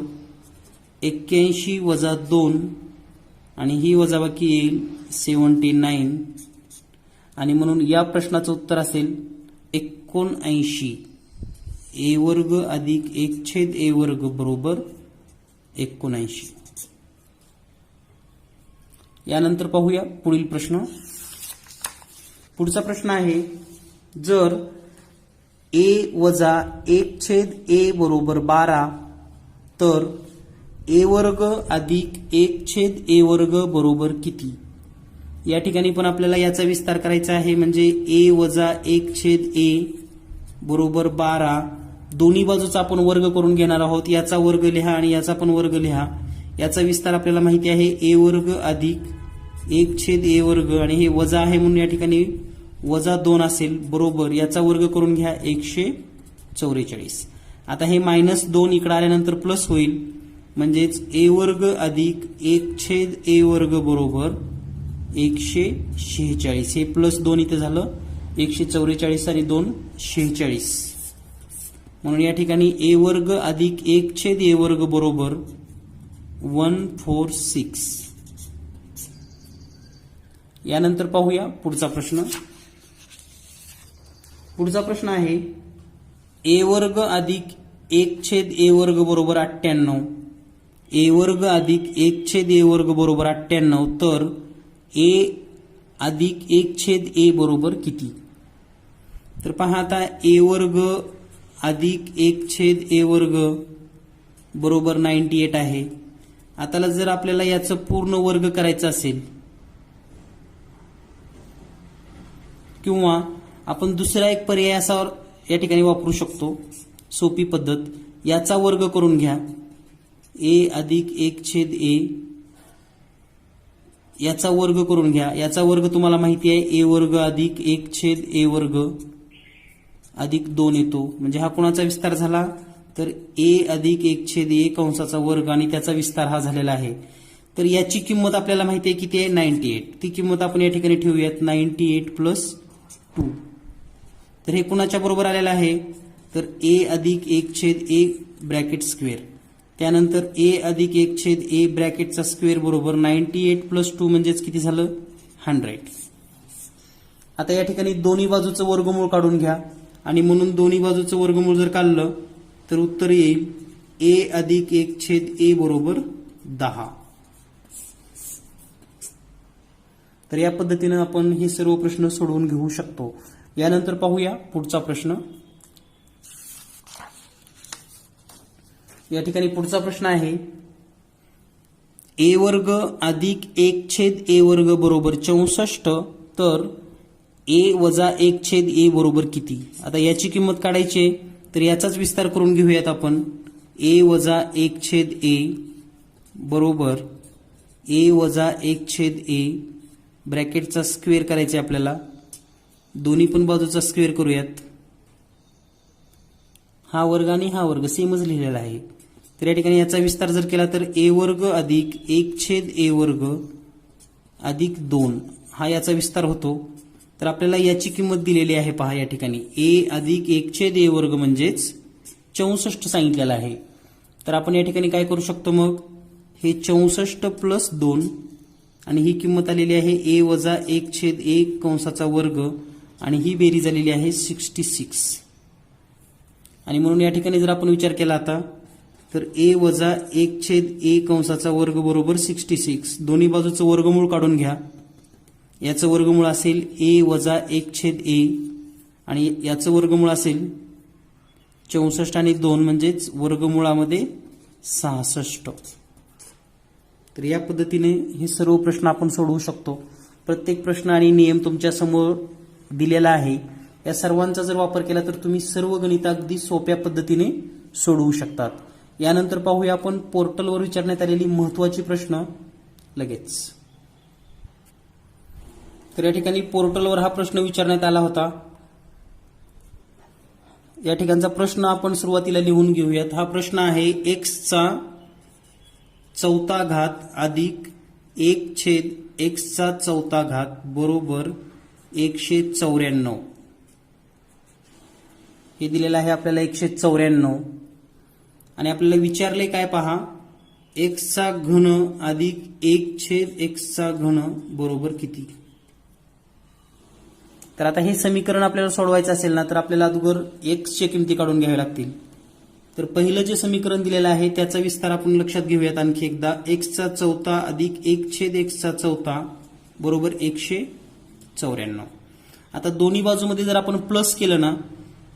81 वजा 2 आणि ही वजाबाकी येईल 79 आणि म्हणून या प्रश्नाचं उत्तर असेल 79 ए वर्ग अधिक 1/a वर्ग बरोबर 79. यानंतर पाहूया पुढील प्रश्न. पुढचा प्रश्न आहे जर a वजा 1/a बरोबर 12 तर a वर्ग अधिक 1/a वर्ग बरोबर किती. या ठिकाणी पण आपल्याला याचा विस्तार करायचा आहे म्हणजे a वजा 1/a बरोबर 12 दोन्ही बाजूचा आपण वर्ग करून घेणार आहोत. याचा वर्ग लिहा आणि याचा पण वर्ग लिहा. याचा विस्तार आपल्याला माहिती आहे a वर्ग अधिक 1/a वर्ग आणि हे वजा आहे म्हणून या ठिकाणी वजा 2 असेल बरोबर याचा वर्ग करून घ्या 144. आता हे -2 इकडे आल्यानंतर प्लस होईल म्हणजेच a वर्ग अधिक 1/a वर्ग बरोबर 146. हे +2 इथे झालं 144 आणि 2 46 म्हणून या ठिकाणी a वर्ग अधिक 1/a वर्ग बरोबर 146. यानंतर पाहूया पुढचा प्रश्न. पुढचा प्रश्न आहे a वर्ग अधिक 1/a वर्ग बरोबर 98. a वर्ग अधिक 1/a वर्ग बरोबर 98 तर a अधिक 1/a बरोबर किती. तर पहा आता a वर्ग अधिक 1/a वर्ग बरोबर 98 आहे. आता जर आपल्याला याचं पूर्ण वर्ग करायचं असेल किंवा आपण दुसरा एक पर्याय असा या ठिकाणी वापरू शकतो सोपी पद्धत. याचा वर्ग करून घ्या a अधिक 1/a याचा वर्ग करून घ्या. याचा वर्ग तुम्हाला माहिती आहे a वर्ग अधिक 1/a वर्ग अधिक 2 येतो म्हणजे हा कोणाचा विस्तार झाला तर a अधिक 1/a कंसाचा वर्ग आणि त्याचा विस्तार हा झालेला आहे. तर याची किंमत आपल्याला माहिती आहे किती आहे 98. ती किंमत आपण या ठिकाणी ठेवूयात 98 + 2. तर हे कुणाच्या बरोबर आलेलं आहे तर a अधिक 1/a ब्रॅकेट स्क्वेअर त्यानंतर a अधिक 1/a ब्रॅकेटचा स्क्वेअर बरोबर 98 + 2 म्हणजेच किती झालं 100. आता या ठिकाणी दोन्ही बाजूचं वर्गमूळ काढून घ्या आणि म्हणून दोन्ही बाजूचं वर्गमूळ जर काढलं तर उत्तर येईल a अधिक 1/a बरोबर 10. तर या पद्धतीने आपण हे सर्व प्रश्न सोडवून घेऊ शकतो. यानंतर पाहूया पुढचा प्रश्न. या ठिकाणी पुढचा प्रश्न आहे a वर्ग अधिक 1/a वर्ग बरोबर 64 तर a वजा 1/a बरोबर किती. आता याची किंमत काढायची तर याचाच विस्तार करून घेऊयात आपण. a वजा 1/a बरोबर a वजा 1/a ब्रॅकेटचा स्क्वेअर करायचा आपल्याला. दोन्ही पण बाजूचा स्क्वेअर करूयात. हा वर्ग आणि हा वर्ग सेमच लिहिलेला आहे. तर या ठिकाणी याचा विस्तार जर केला तर a वर्ग अधिक 1/a वर्ग अधिक 2 हा याचा विस्तार होतो. तर आपल्याला याची किंमत दिलेली आहे पहा या ठिकाणी a अधिक 1/a वर्ग म्हणजेच 64 सांगितलेलं आहे. तर आपण या ठिकाणी काय करू शकतो मग हे 64 + 2 आणि ही किंमत आलेली आहे a वजा 1/a कंसाचा वर्ग आणि ही बेरीज आलेली आहे 66. आणि म्हणून या ठिकाणी जर आपण विचार केला आता तर a वजा 1/a कंसाचा वर्ग बरोबर 66. दोन्ही बाजूचं वर्गमूळ काढून घ्या. याचं वर्गमूळ असेल a वजा 1/a आणि याचं वर्गमूळ असेल 64 आणि 2 म्हणजेच वर्गमूळामध्ये 66. तर या पद्धतीने हे सर्व प्रश्न आपण सोडवू शकतो. प्रत्येक प्रश्न आणि नियम तुमच्या समोर दिलेला आहे. या सर्वांचा जर वापर केला तर तुम्ही सर्व गणित अगदी सोप्या पद्धतीने सोडवू शकतात. यानंतर पाहूया आपण पोर्टलवर विचारण्यात आलेली महत्त्वाची प्रश्न लगेच. तर या ठिकाणी पोर्टलवर हा प्रश्न विचारण्यात आला होता. या ठिकाणचा प्रश्न आपण सुरुवातीला लिहून घेऊयात. हा प्रश्न आहे x चा 4था घात अधिक 1/x चा 4था घात बरोबर 194. हे दिलेलं आहे आपल्याला 194 आणि आपल्याला विचारले काय पहा एक्सचा घन अधिक 1/x घन बरोबर किती? तर आता हे समीकरण आपल्याला सोडवायचं असेल ना तर आपल्याला अगोदर एक्सच्या किमती काढून घ्याव्या लागतील. तर पहिलं जे समीकरण दिलेलं आहे त्याचा विस्तार आपण लक्षात घेऊयात आणखी एकदा. एक्सचा चौथा अधिक 1/x चौथा बरोबर 194. आता दोन्ही बाजूमध्ये जर आपण प्लस केलं ना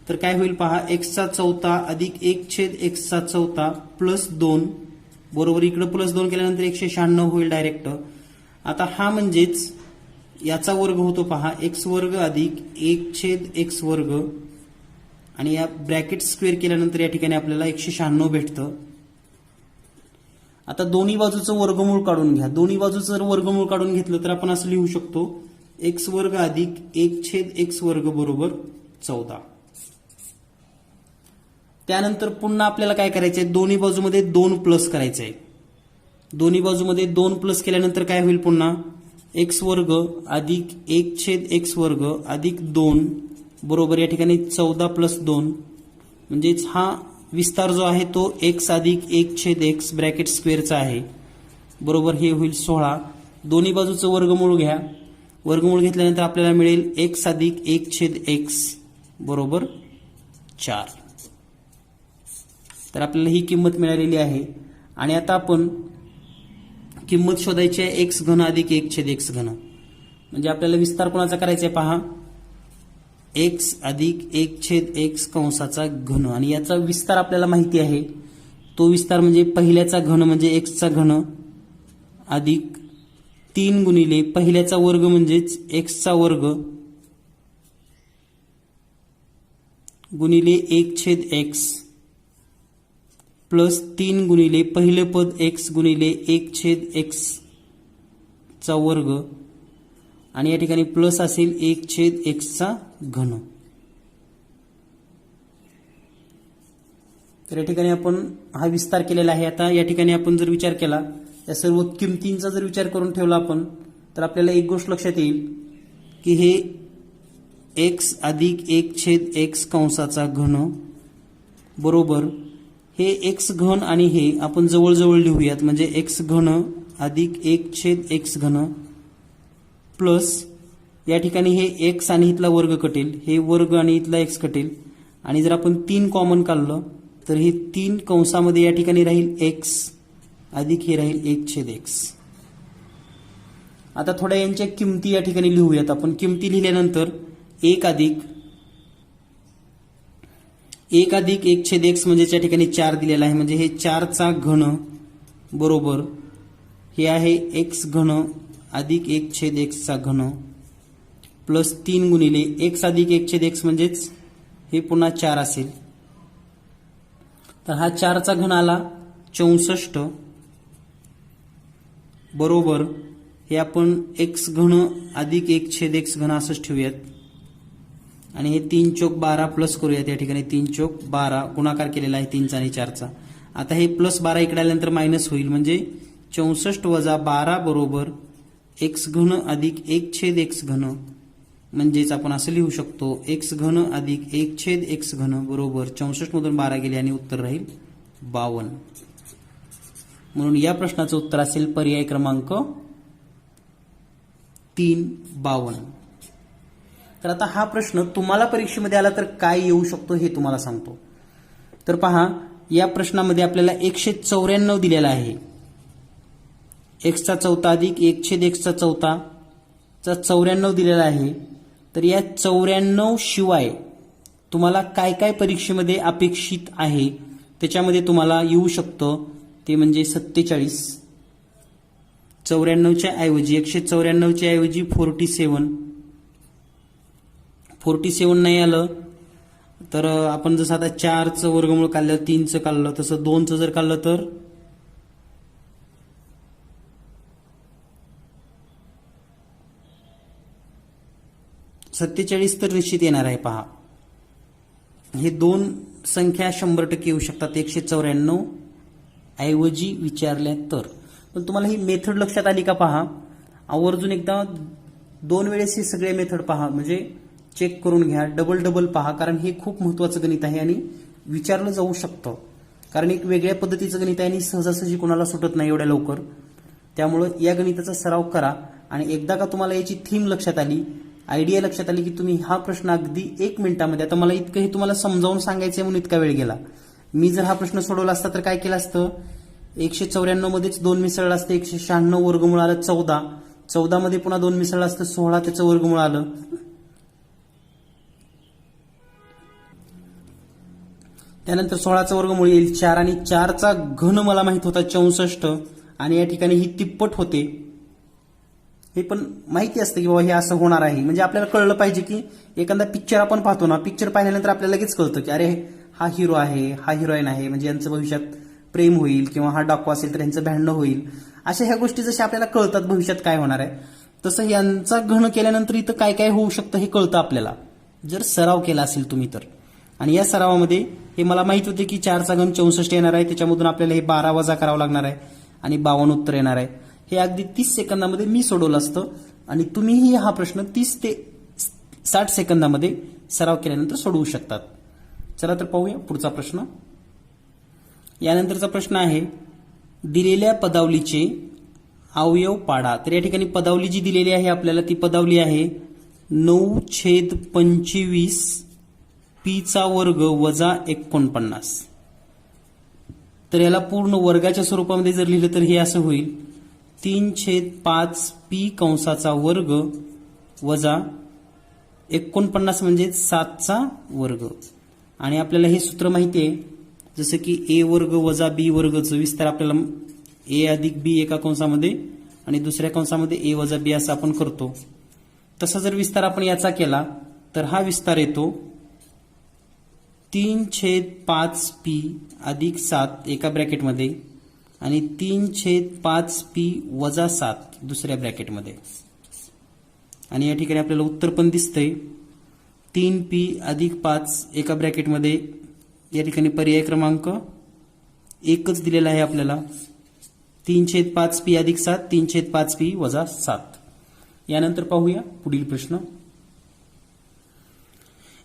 तर काय होईल पहा. एक्सचा चौथा अधिक 1/x चौथा प्लस 2 बरोबर इकडे प्लस 2 केल्यानंतर 196 होईल डायरेक्ट. आता हा म्हणजेच याचा वर्ग होतो पहा एक्स वर्ग अधिक 1/x वर्ग आणि या ब्रॅकेट स्क्वेअर केल्यानंतर या ठिकाणी आपल्याला 196 भेटतं. आता दोन्ही बाजूचं वर्गमूळ काढून घ्या. दोन्ही बाजूचं जर वर्गमूळ काढून घेतलं तर आपण असं लिहू शकतो एक्स वर्ग अधिक 1/x वर्ग बरोबर 14. त्यानंतर पुन्हा आपल्याला काय करायचंय, दोन्ही बाजूमध्ये 2 प्लस करायचंय. दोन्ही बाजूमध्ये 2 प्लस केल्यानंतर काय होईल पुन्हा एक्स वर्ग अधिक 1/x वर्ग अधिक 2 बरोबर या ठिकाणी 14 प्लस 2 म्हणजेच हा विस्तार जो आहे तो x अधिक 1/x ब्रॅकेट स्क्वेअरचा आहे बरोबर हे होईल 16. दोन्ही बाजूचं वर्गमूळ घ्या. वर्गमूळ घेतल्यानंतर आपल्याला मिळेल x अधिक 1/x बरोबर 4. तर आपल्याला ही किंमत मिळालेली आहे. आणि आता आपण किंमत शोधायची आहे x घन अधिक 1/x घन. म्हणजे आपल्याला विस्तार कोणाचा करायचा आहे पहा x अधिक 1/x कंसाचा घन. आणि याचा विस्तार आपल्याला माहिती आहे. तो विस्तार म्हणजे पहिल्याचा घन म्हणजे एक्सचा घन अधिक 3 गुणिले पहिल्याचा वर्ग म्हणजेच एक्सचा वर्ग गुणिले 1/x प्लस 3 गुणिले पहिले पद x गुणिले 1/x चा वर्ग आणि या ठिकाणी प्लस असेल 1/x चा घन. तर या ठिकाणी आपण हा विस्तार केलेला आहे. आता या ठिकाणी आपण जर विचार केला या सर्व किमतींचा जर विचार करून ठेवला आपण तर आपल्याला एक गोष्ट लक्षात येईल की हे x अधिक 1/x कंसाचा घन बरोबर हे x घन आणि हे आपण जवळजवळ लिहूयात म्हणजे x घन अधिक 1/x घन प्लस या ठिकाणी हे x आणि इथला वर्ग कटेल, हे वर्ग आणि इथला x कटेल आणि जर आपण 3 कॉमन काढलं तर हे 3 कंसामध्ये या ठिकाणी राहील x अधिक हे राहील 1/x. आता थोड्या यांच्या किमती या ठिकाणी लिहूयात आपण. किमती लिहिल्यानंतर 1 अधिक 1/x म्हणजे या ठिकाणी 4 दिलेला आहे म्हणजे हे 4 चा घन बरोबर हे आहे x घन अधिक 1/x चा घन प्लस 3 गुणिले x अधिक 1/x म्हणजेच हे पुन्हा 4 असेल. तर हा 4 चा घन आला 64 बरोबर हे आपण x घन अधिक 1/x घन असंच ठेवूयात आणि हे 3 चौक 12 प्लस करूयात. या ठिकाणी 3 चौक 12 गुणाकार केलेला आहे 3चा आणि 4चा. आता हे प्लस 12 इकडे आल्यानंतर मायनस होईल म्हणजे 64 वजा 12 बरोबर x घन अधिक 1/x घन म्हणजेच आपण असं लिहू शकतो x घन अधिक 1/x घन बरोबर 64 मधून 12 गेले आणि उत्तर राहील 52. म्हणून या प्रश्नाचं उत्तर असेल पर्याय क्रमांक 3 52. तर आता हा प्रश्न तुम्हाला परीक्षेमध्ये आला तर काय येऊ शकतो हे तुम्हाला सांगतो. तर पहा या प्रश्नामध्ये आपल्याला 194 दिलेला आहे. x चा चौथा अधिक 1/x चा चौथा चा 94 दिलेला आहे. तर या 94 शिवाय तुम्हाला काय काय परीक्षेमध्ये अपेक्षित आहे त्याच्यामध्ये तुम्हाला येऊ शकतं ते म्हणजे 47. 94च्या ऐवजी 194च्या ऐवजी 47 नाही आलं तर आपण जसं आता 4चं वर्गमूळ काढलं 3चं काढलं तसं 2चं जर काढलं तर 47 तर निश्चित येणार आहे. पहा हे 2 संख्या 100% येऊ शकतात 194 ऐवजी विचारल्या तर. पण तुम्हाला ही मेथड लक्षात आली का पहा. आवर्जून एकदा 2 वेळेस हे सगळे मेथड पहा म्हणजे चेक करून घ्या. डबल पहा कारण हे खूप महत्वाचं गणित आहे आणि विचारलं जाऊ शकतं. कारण एक वेगळ्या पद्धतीचं गणित आहे आणि सहजासहजी कोणाला सुटत नाही एवढ्या लवकर. त्यामुळं या गणिताचा सराव करा आणि एकदा का तुम्हाला याची थीम लक्षात आली, आयडिया लक्षात आली की तुम्ही हा प्रश्न अगदी 1 मिनिटामध्ये, आता मला इतकं हे तुम्हाला समजावून सांगायचं म्हणून इतका वेळ गेला. मी जर हा प्रश्न सोडवला असता तर काय केलं असतं, 194 मध्येच 2 मिसळलं असतं, 196 वर्गमूळ आलं 14, 14 मध्ये पुन्हा 2 मिसळलं असतं 16, त्याचं वर्गमूळ आलं. त्यानंतर 16चं वर्गमूळ येईल 4 आणि 4चा घन मला माहित होता 64 आणि या ठिकाणी ही तिप्पट होते. हे पण माहिती असतं की बाबा हे असं होणार आहे. म्हणजे आपल्याला कळलं पाहिजे की एखादा पिक्चर आपण पाहतो ना, पिक्चर पाहिल्यानंतर आपल्याला लगेच कळतं की अरे हा हिरो आहे, हा हिरोईन आहे, म्हणजे यांचं भविष्यात प्रेम होईल किंवा हा डाकू असेल तर यांचं भांडणं होईल. अशा ह्या गोष्टी जशा आपल्याला कळतात भविष्यात काय होणार आहे, तसं यांचा घन केल्यानंतर इथं काय काय होऊ शकतं हे कळतं आपल्याला, जर सराव केला असेल तुम्ही तर. आणि या सरावामध्ये हे मला माहित होते की 4चा घन 64 येणार आहे, त्याच्यामधून आपल्याला हे 12 वजा करावं लागणार आहे आणि 52 उत्तर येणार आहे. हे अगदी 30 सेकंदामध्ये मी सोडवलं असतं आणि तुम्हीही हा प्रश्न 30 ते 60 सेकंदामध्ये सराव केल्यानंतर सोडवू शकतात. चला तर पाहूया पुढचा प्रश्न. यानंतरचा प्रश्न आहे, दिलेल्या पदावलीचे अवयव पाडा. तर या ठिकाणी पदावली जी दिलेली आहे आपल्याला ती पदावली आहे 9/25 पीचा वर्ग वजा 49. तर याला पूर्ण वर्गाच्या स्वरूपामध्ये जर लिहिलं तर हे असं होईल 3/5 पी कंसाचा वर्ग वजा 49 म्हणजे 7चा वर्ग. आणि आपल्याला हे सूत्र माहिती आहे, जसं की ए वर्ग वजा बी वर्गचं विस्तार आपल्याला ए अधिक बी एका कंसामध्ये आणि दुसऱ्या कंसामध्ये ए वजा बी असं आपण करतो. तसा जर विस्तार आपण याचा केला तर हा विस्तार येतो 3/5 पी अधिक 7 एका ब्रॅकेटमध्ये आणि 3/5 पी वजा 7 दुसऱ्या ब्रॅकेटमध्ये. आणि या ठिकाणी आपल्याला उत्तर पण दिसतंय 3p अधिक 5 एका ब्रॅकेटमध्ये. या ठिकाणी पर्याय क्रमांक 1च दिलेला आहे आपल्याला 3/5 पी अधिक 7 3/5 पी वजा 7. यानंतर पाहूया पुढील प्रश्न.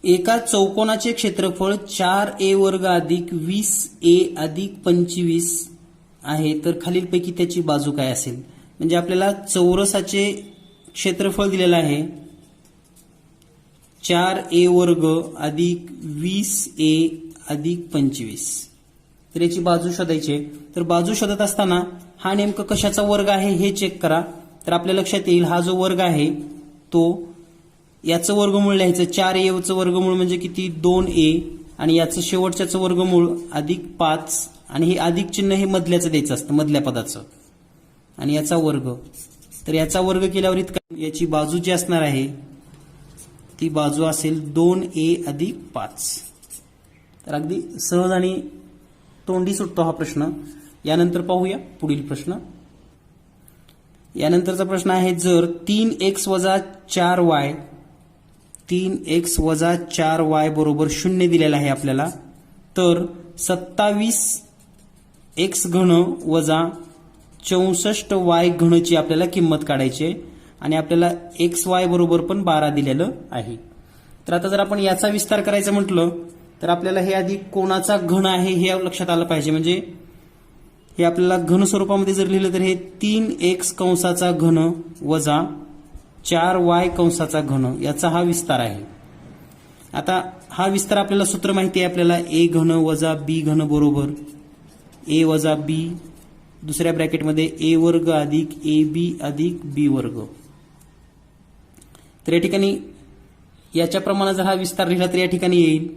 एका चौकोनाचे क्षेत्रफळ 4a वर्ग अधिक 20a अधिक 25 आहे, तर खालीलपैकी त्याची बाजू काय असेल. म्हणजे आपल्याला चौरसाचे क्षेत्रफळ दिलेलं आहे 4a वर्ग अधिक 20a अधिक 25. तर याची बाजू शोधायची आहे. तर बाजू शोधत असताना हा नेमकं कशाचा वर्ग आहे हे चेक करा. तर आपल्या लक्षात येईल हा जो वर्ग आहे तो याचं वर्गमूळ लिहायचं 4a वर्गमूळ म्हणजे किती 2a आणि याचं शेवटच्याचं वर्गमूळ अधिक 5 आणि हे अधिक चिन्ह हे मधल्याचं द्यायचं असतं मधल्या पदाचं आणि याचा वर्ग. तर याचा वर्ग केल्यावर इतका याची बाजू जी असणार आहे ती बाजू असेल 2a अधिक 5. तर अगदी सहज आणि तोंडी सुटतो हा प्रश्न. यानंतर पाहूया पुढील प्रश्न. यानंतरचा प्रश्न आहे, जर 3x वजा 4y 3x वजा 4y बरोबर 0 दिलेला आहे आपल्याला, तर 27x घन वजा 64y घनची आपल्याला किंमत काढायची आहे आणि आपल्याला xy बरोबर पण 12 दिलेलं आहे. तर आता जर आपण याचा विस्तार करायचा म्हटलं तर आपल्याला हे आधी कोणाचा घन आहे हे लक्षात आलं पाहिजे. म्हणजे हे आपल्याला घन स्वरूपामध्ये जर लिहिलं तर हे 3x कंसाचा घन वजा 4y कंसाचा घन याचा हा विस्तार आहे. आता हा विस्तार आपल्याला सूत्र माहिती आहे आपल्याला a घन वजा b घन बरोबर a वजा b दुसऱ्या ब्रॅकेटमध्ये a वर्ग अधिक ab अधिक b वर्ग. तर या ठिकाणी याच्या प्रमाणे जर हा विस्तार लिहिला तर या ठिकाणी येईल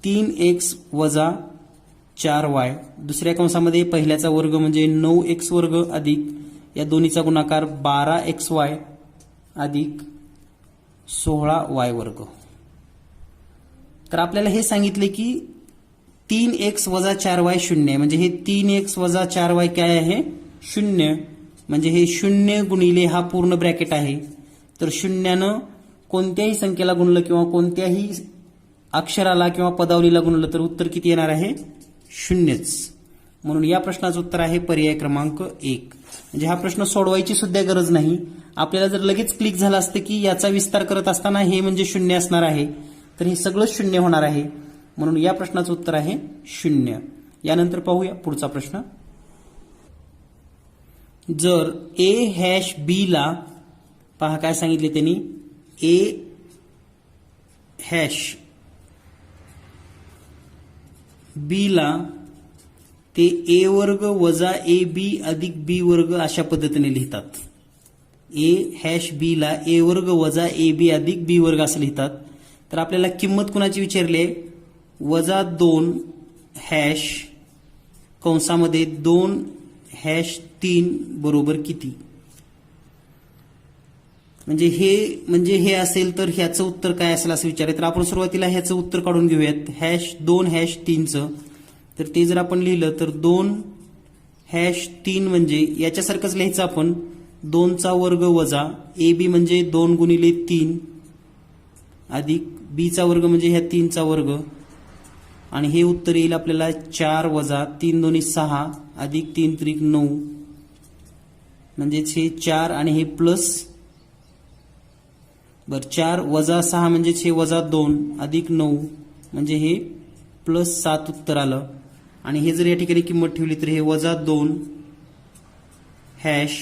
3x वजा 4y दुसऱ्या कंसामध्ये पहिल्याचा वर्ग म्हणजे 9x वर्ग अधिक या दोन्हीचा गुणाकार 12xy अधिक 16y वर्ग. तर आपल्याला हे सांगितले की 3x वजा 4y 0 आहे. म्हणजे हे 3x वजा 4y काय आहे 0. म्हणजे हे 0 गुणिले हा पूर्ण ब्रॅकेट आहे. तर 0नं कोणत्याही संख्येला गुणलं किंवा कोणत्याही अक्षराला किंवा पदावलीला गुणलं तर उत्तर किती येणार आहे 0च. म्हणून या प्रश्नाचं उत्तर आहे पर्याय क्रमांक 1. म्हणजे हा प्रश्न सोडवायची सुद्धा गरज नाही. आपल्याला जर लगेच क्लिक झालं असतं की याचा विस्तार करत असताना हे म्हणजे 0 असणार आहे तर हे सगळं 0 होणार आहे. म्हणून या प्रश्नाचं उत्तर आहे 0. यानंतर पाहूया पुढचा प्रश्न. जर ए हॅश बी ला, पहा काय सांगितले त्यांनी, ए हॅश बी ला ते ए वर्ग वजा ए बी अधिक बी वर्ग अशा पद्धतीने लिहितात. ए हॅश बी ला ए वर्ग वजा ए बी अधिक बी वर्ग असं लिहितात. तर आपल्याला किंमत कुणाची विचारली आहे, वजा 2 हॅश कंसामध्ये 2 हॅश 3 बरोबर किती. म्हणजे हे असेल तर ह्याचं उत्तर काय असेल असं विचार आहे. तर आपण सुरुवातीला ह्याचं उत्तर काढून घेऊयात. हॅश 2 हॅश 3चं, तर ते जर आपण लिहिलं तर 2 हॅश 3 म्हणजे याच्यासारखंच लिहायचं आपण, 2चा वर्ग वजा ए बी म्हणजे 2 गुणिले 3 अधिक बीचा वर्ग म्हणजे ह्या 3चा वर्ग, आणि हे उत्तर येईल आपल्याला 4 वजा 3 दोन्ही 6 अधिक 3 त्रिक 9, म्हणजेच हे 4 आणि हे प्लस 4 वजा 6 म्हणजेच हे वजा 2 अधिक 9 म्हणजे हे प्लस 7 उत्तर आलं. आणि हे जर या ठिकाणी किंमत ठेवली तर हे वजा 2 हॅश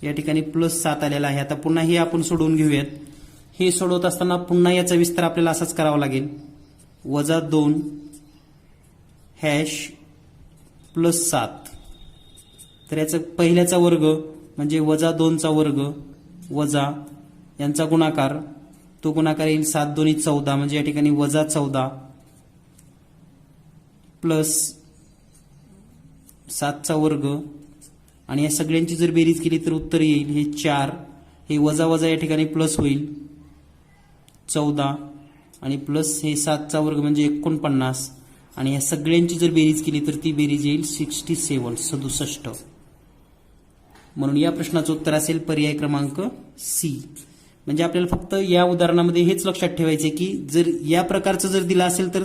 या ठिकाणी प्लस 7 आलेला आहे. आता पुन्हा हे आपण सोडवून घेऊयात. हे सोडवत असताना पुन्हा याचा विस्तार आपल्याला असाच करावा लागेल. वजा 2 हॅश प्लस 7, तर याचा पहिल्याचा वर्ग म्हणजे वजा 2चा वर्ग वजा यांचा गुणाकार, तो गुणाकार येईल 7 दोन्ही 14 म्हणजे या ठिकाणी वजा 14 प्लस 7चा वर्ग, आणि या सगळ्यांची जर बेरीज केली तर उत्तर येईल हे 4, हे वजा वजा या ठिकाणी प्लस होईल 14 आणि प्लस हे 7चा वर्ग म्हणजे 49, आणि या सगळ्यांची जर बेरीज केली तर ती बेरीज येईल 67. म्हणून या प्रश्नाचं उत्तर असेल पर्याय क्रमांक सी. म्हणजे आपल्याला फक्त या उदाहरणामध्ये हेच लक्षात ठेवायचे की जर या प्रकारचं जर दिलं असेल तर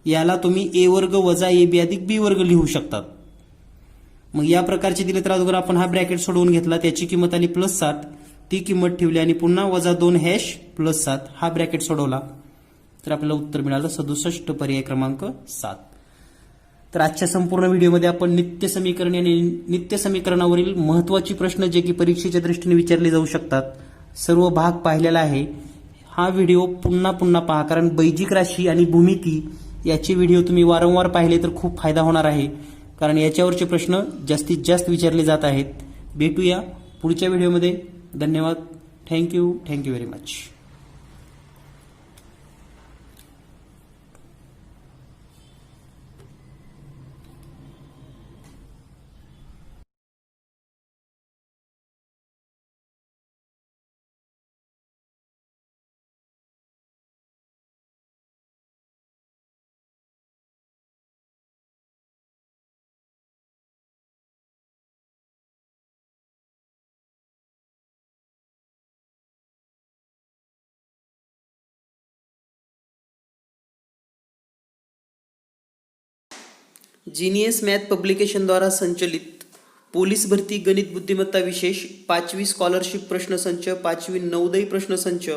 याला तुम्ही ए वर्ग वजा ए बी अधिक बी वर्ग लिहू शकतात. मग या प्रकारचे दिले तर अगोदर आपण हा ब्रॅकेट सोडवून घेतला, त्याची किंमत आली प्लस 7, ती किंमत ठेवली आणि पुन्हा वजा 2 हॅश प्लस 7 हा ब्रॅकेट सोडवला तर आपल्याला उत्तर मिळालं 67, पर्याय क्रमांक 7. तर आजच्या संपूर्ण व्हिडिओमध्ये आपण नित्य समीकरणे आणि नित्य समीकरणावरील महत्त्वाची प्रश्न जे की परीक्षेच्या दृष्टीने विचारले जाऊ शकतात सर्व भाग पाहिलेला आहे. हा व्हिडिओ पुन्हा पुन्हा पहा, कारण बैजिक राशी आणि भूमिती याचे व्हिडिओ तुम्ही वारंवार पाहिले तर खूप फायदा होणार आहे, कारण याच्यावरचे प्रश्न जास्तीत जास्त विचारले जात आहेत. भेटूया पुढच्या व्हिडिओमध्ये. धन्यवाद. Thank you very much. Genius math पब्लिकेशनद्वारा संचलित पोलीस भरती गणित बुद्धिमत्ता विशेष 5वी स्कॉलरशिप प्रश्नसंच, 5वी नवोदय प्रश्नसंच,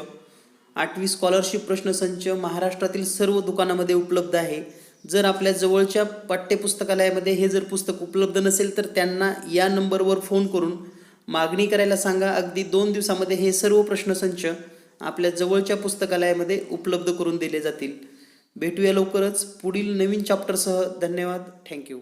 8वी स्कॉलरशिप प्रश्नसंच महाराष्ट्रातील सर्व दुकानामध्ये उपलब्ध आहे. जर आपल्या जवळच्या पाठ्यपुस्तकालयामध्ये हे जर पुस्तक उपलब्ध नसेल तर त्यांना या नंबरवर फोन करून मागणी करायला सांगा. अगदी 2 दिवसामध्ये हे सर्व प्रश्नसंच आपल्या जवळच्या पुस्तकालयामध्ये उपलब्ध करून दिले जातील. भेटूया लवकरच पुढील नवीन चॅप्टरसह. धन्यवाद. थँक्यू.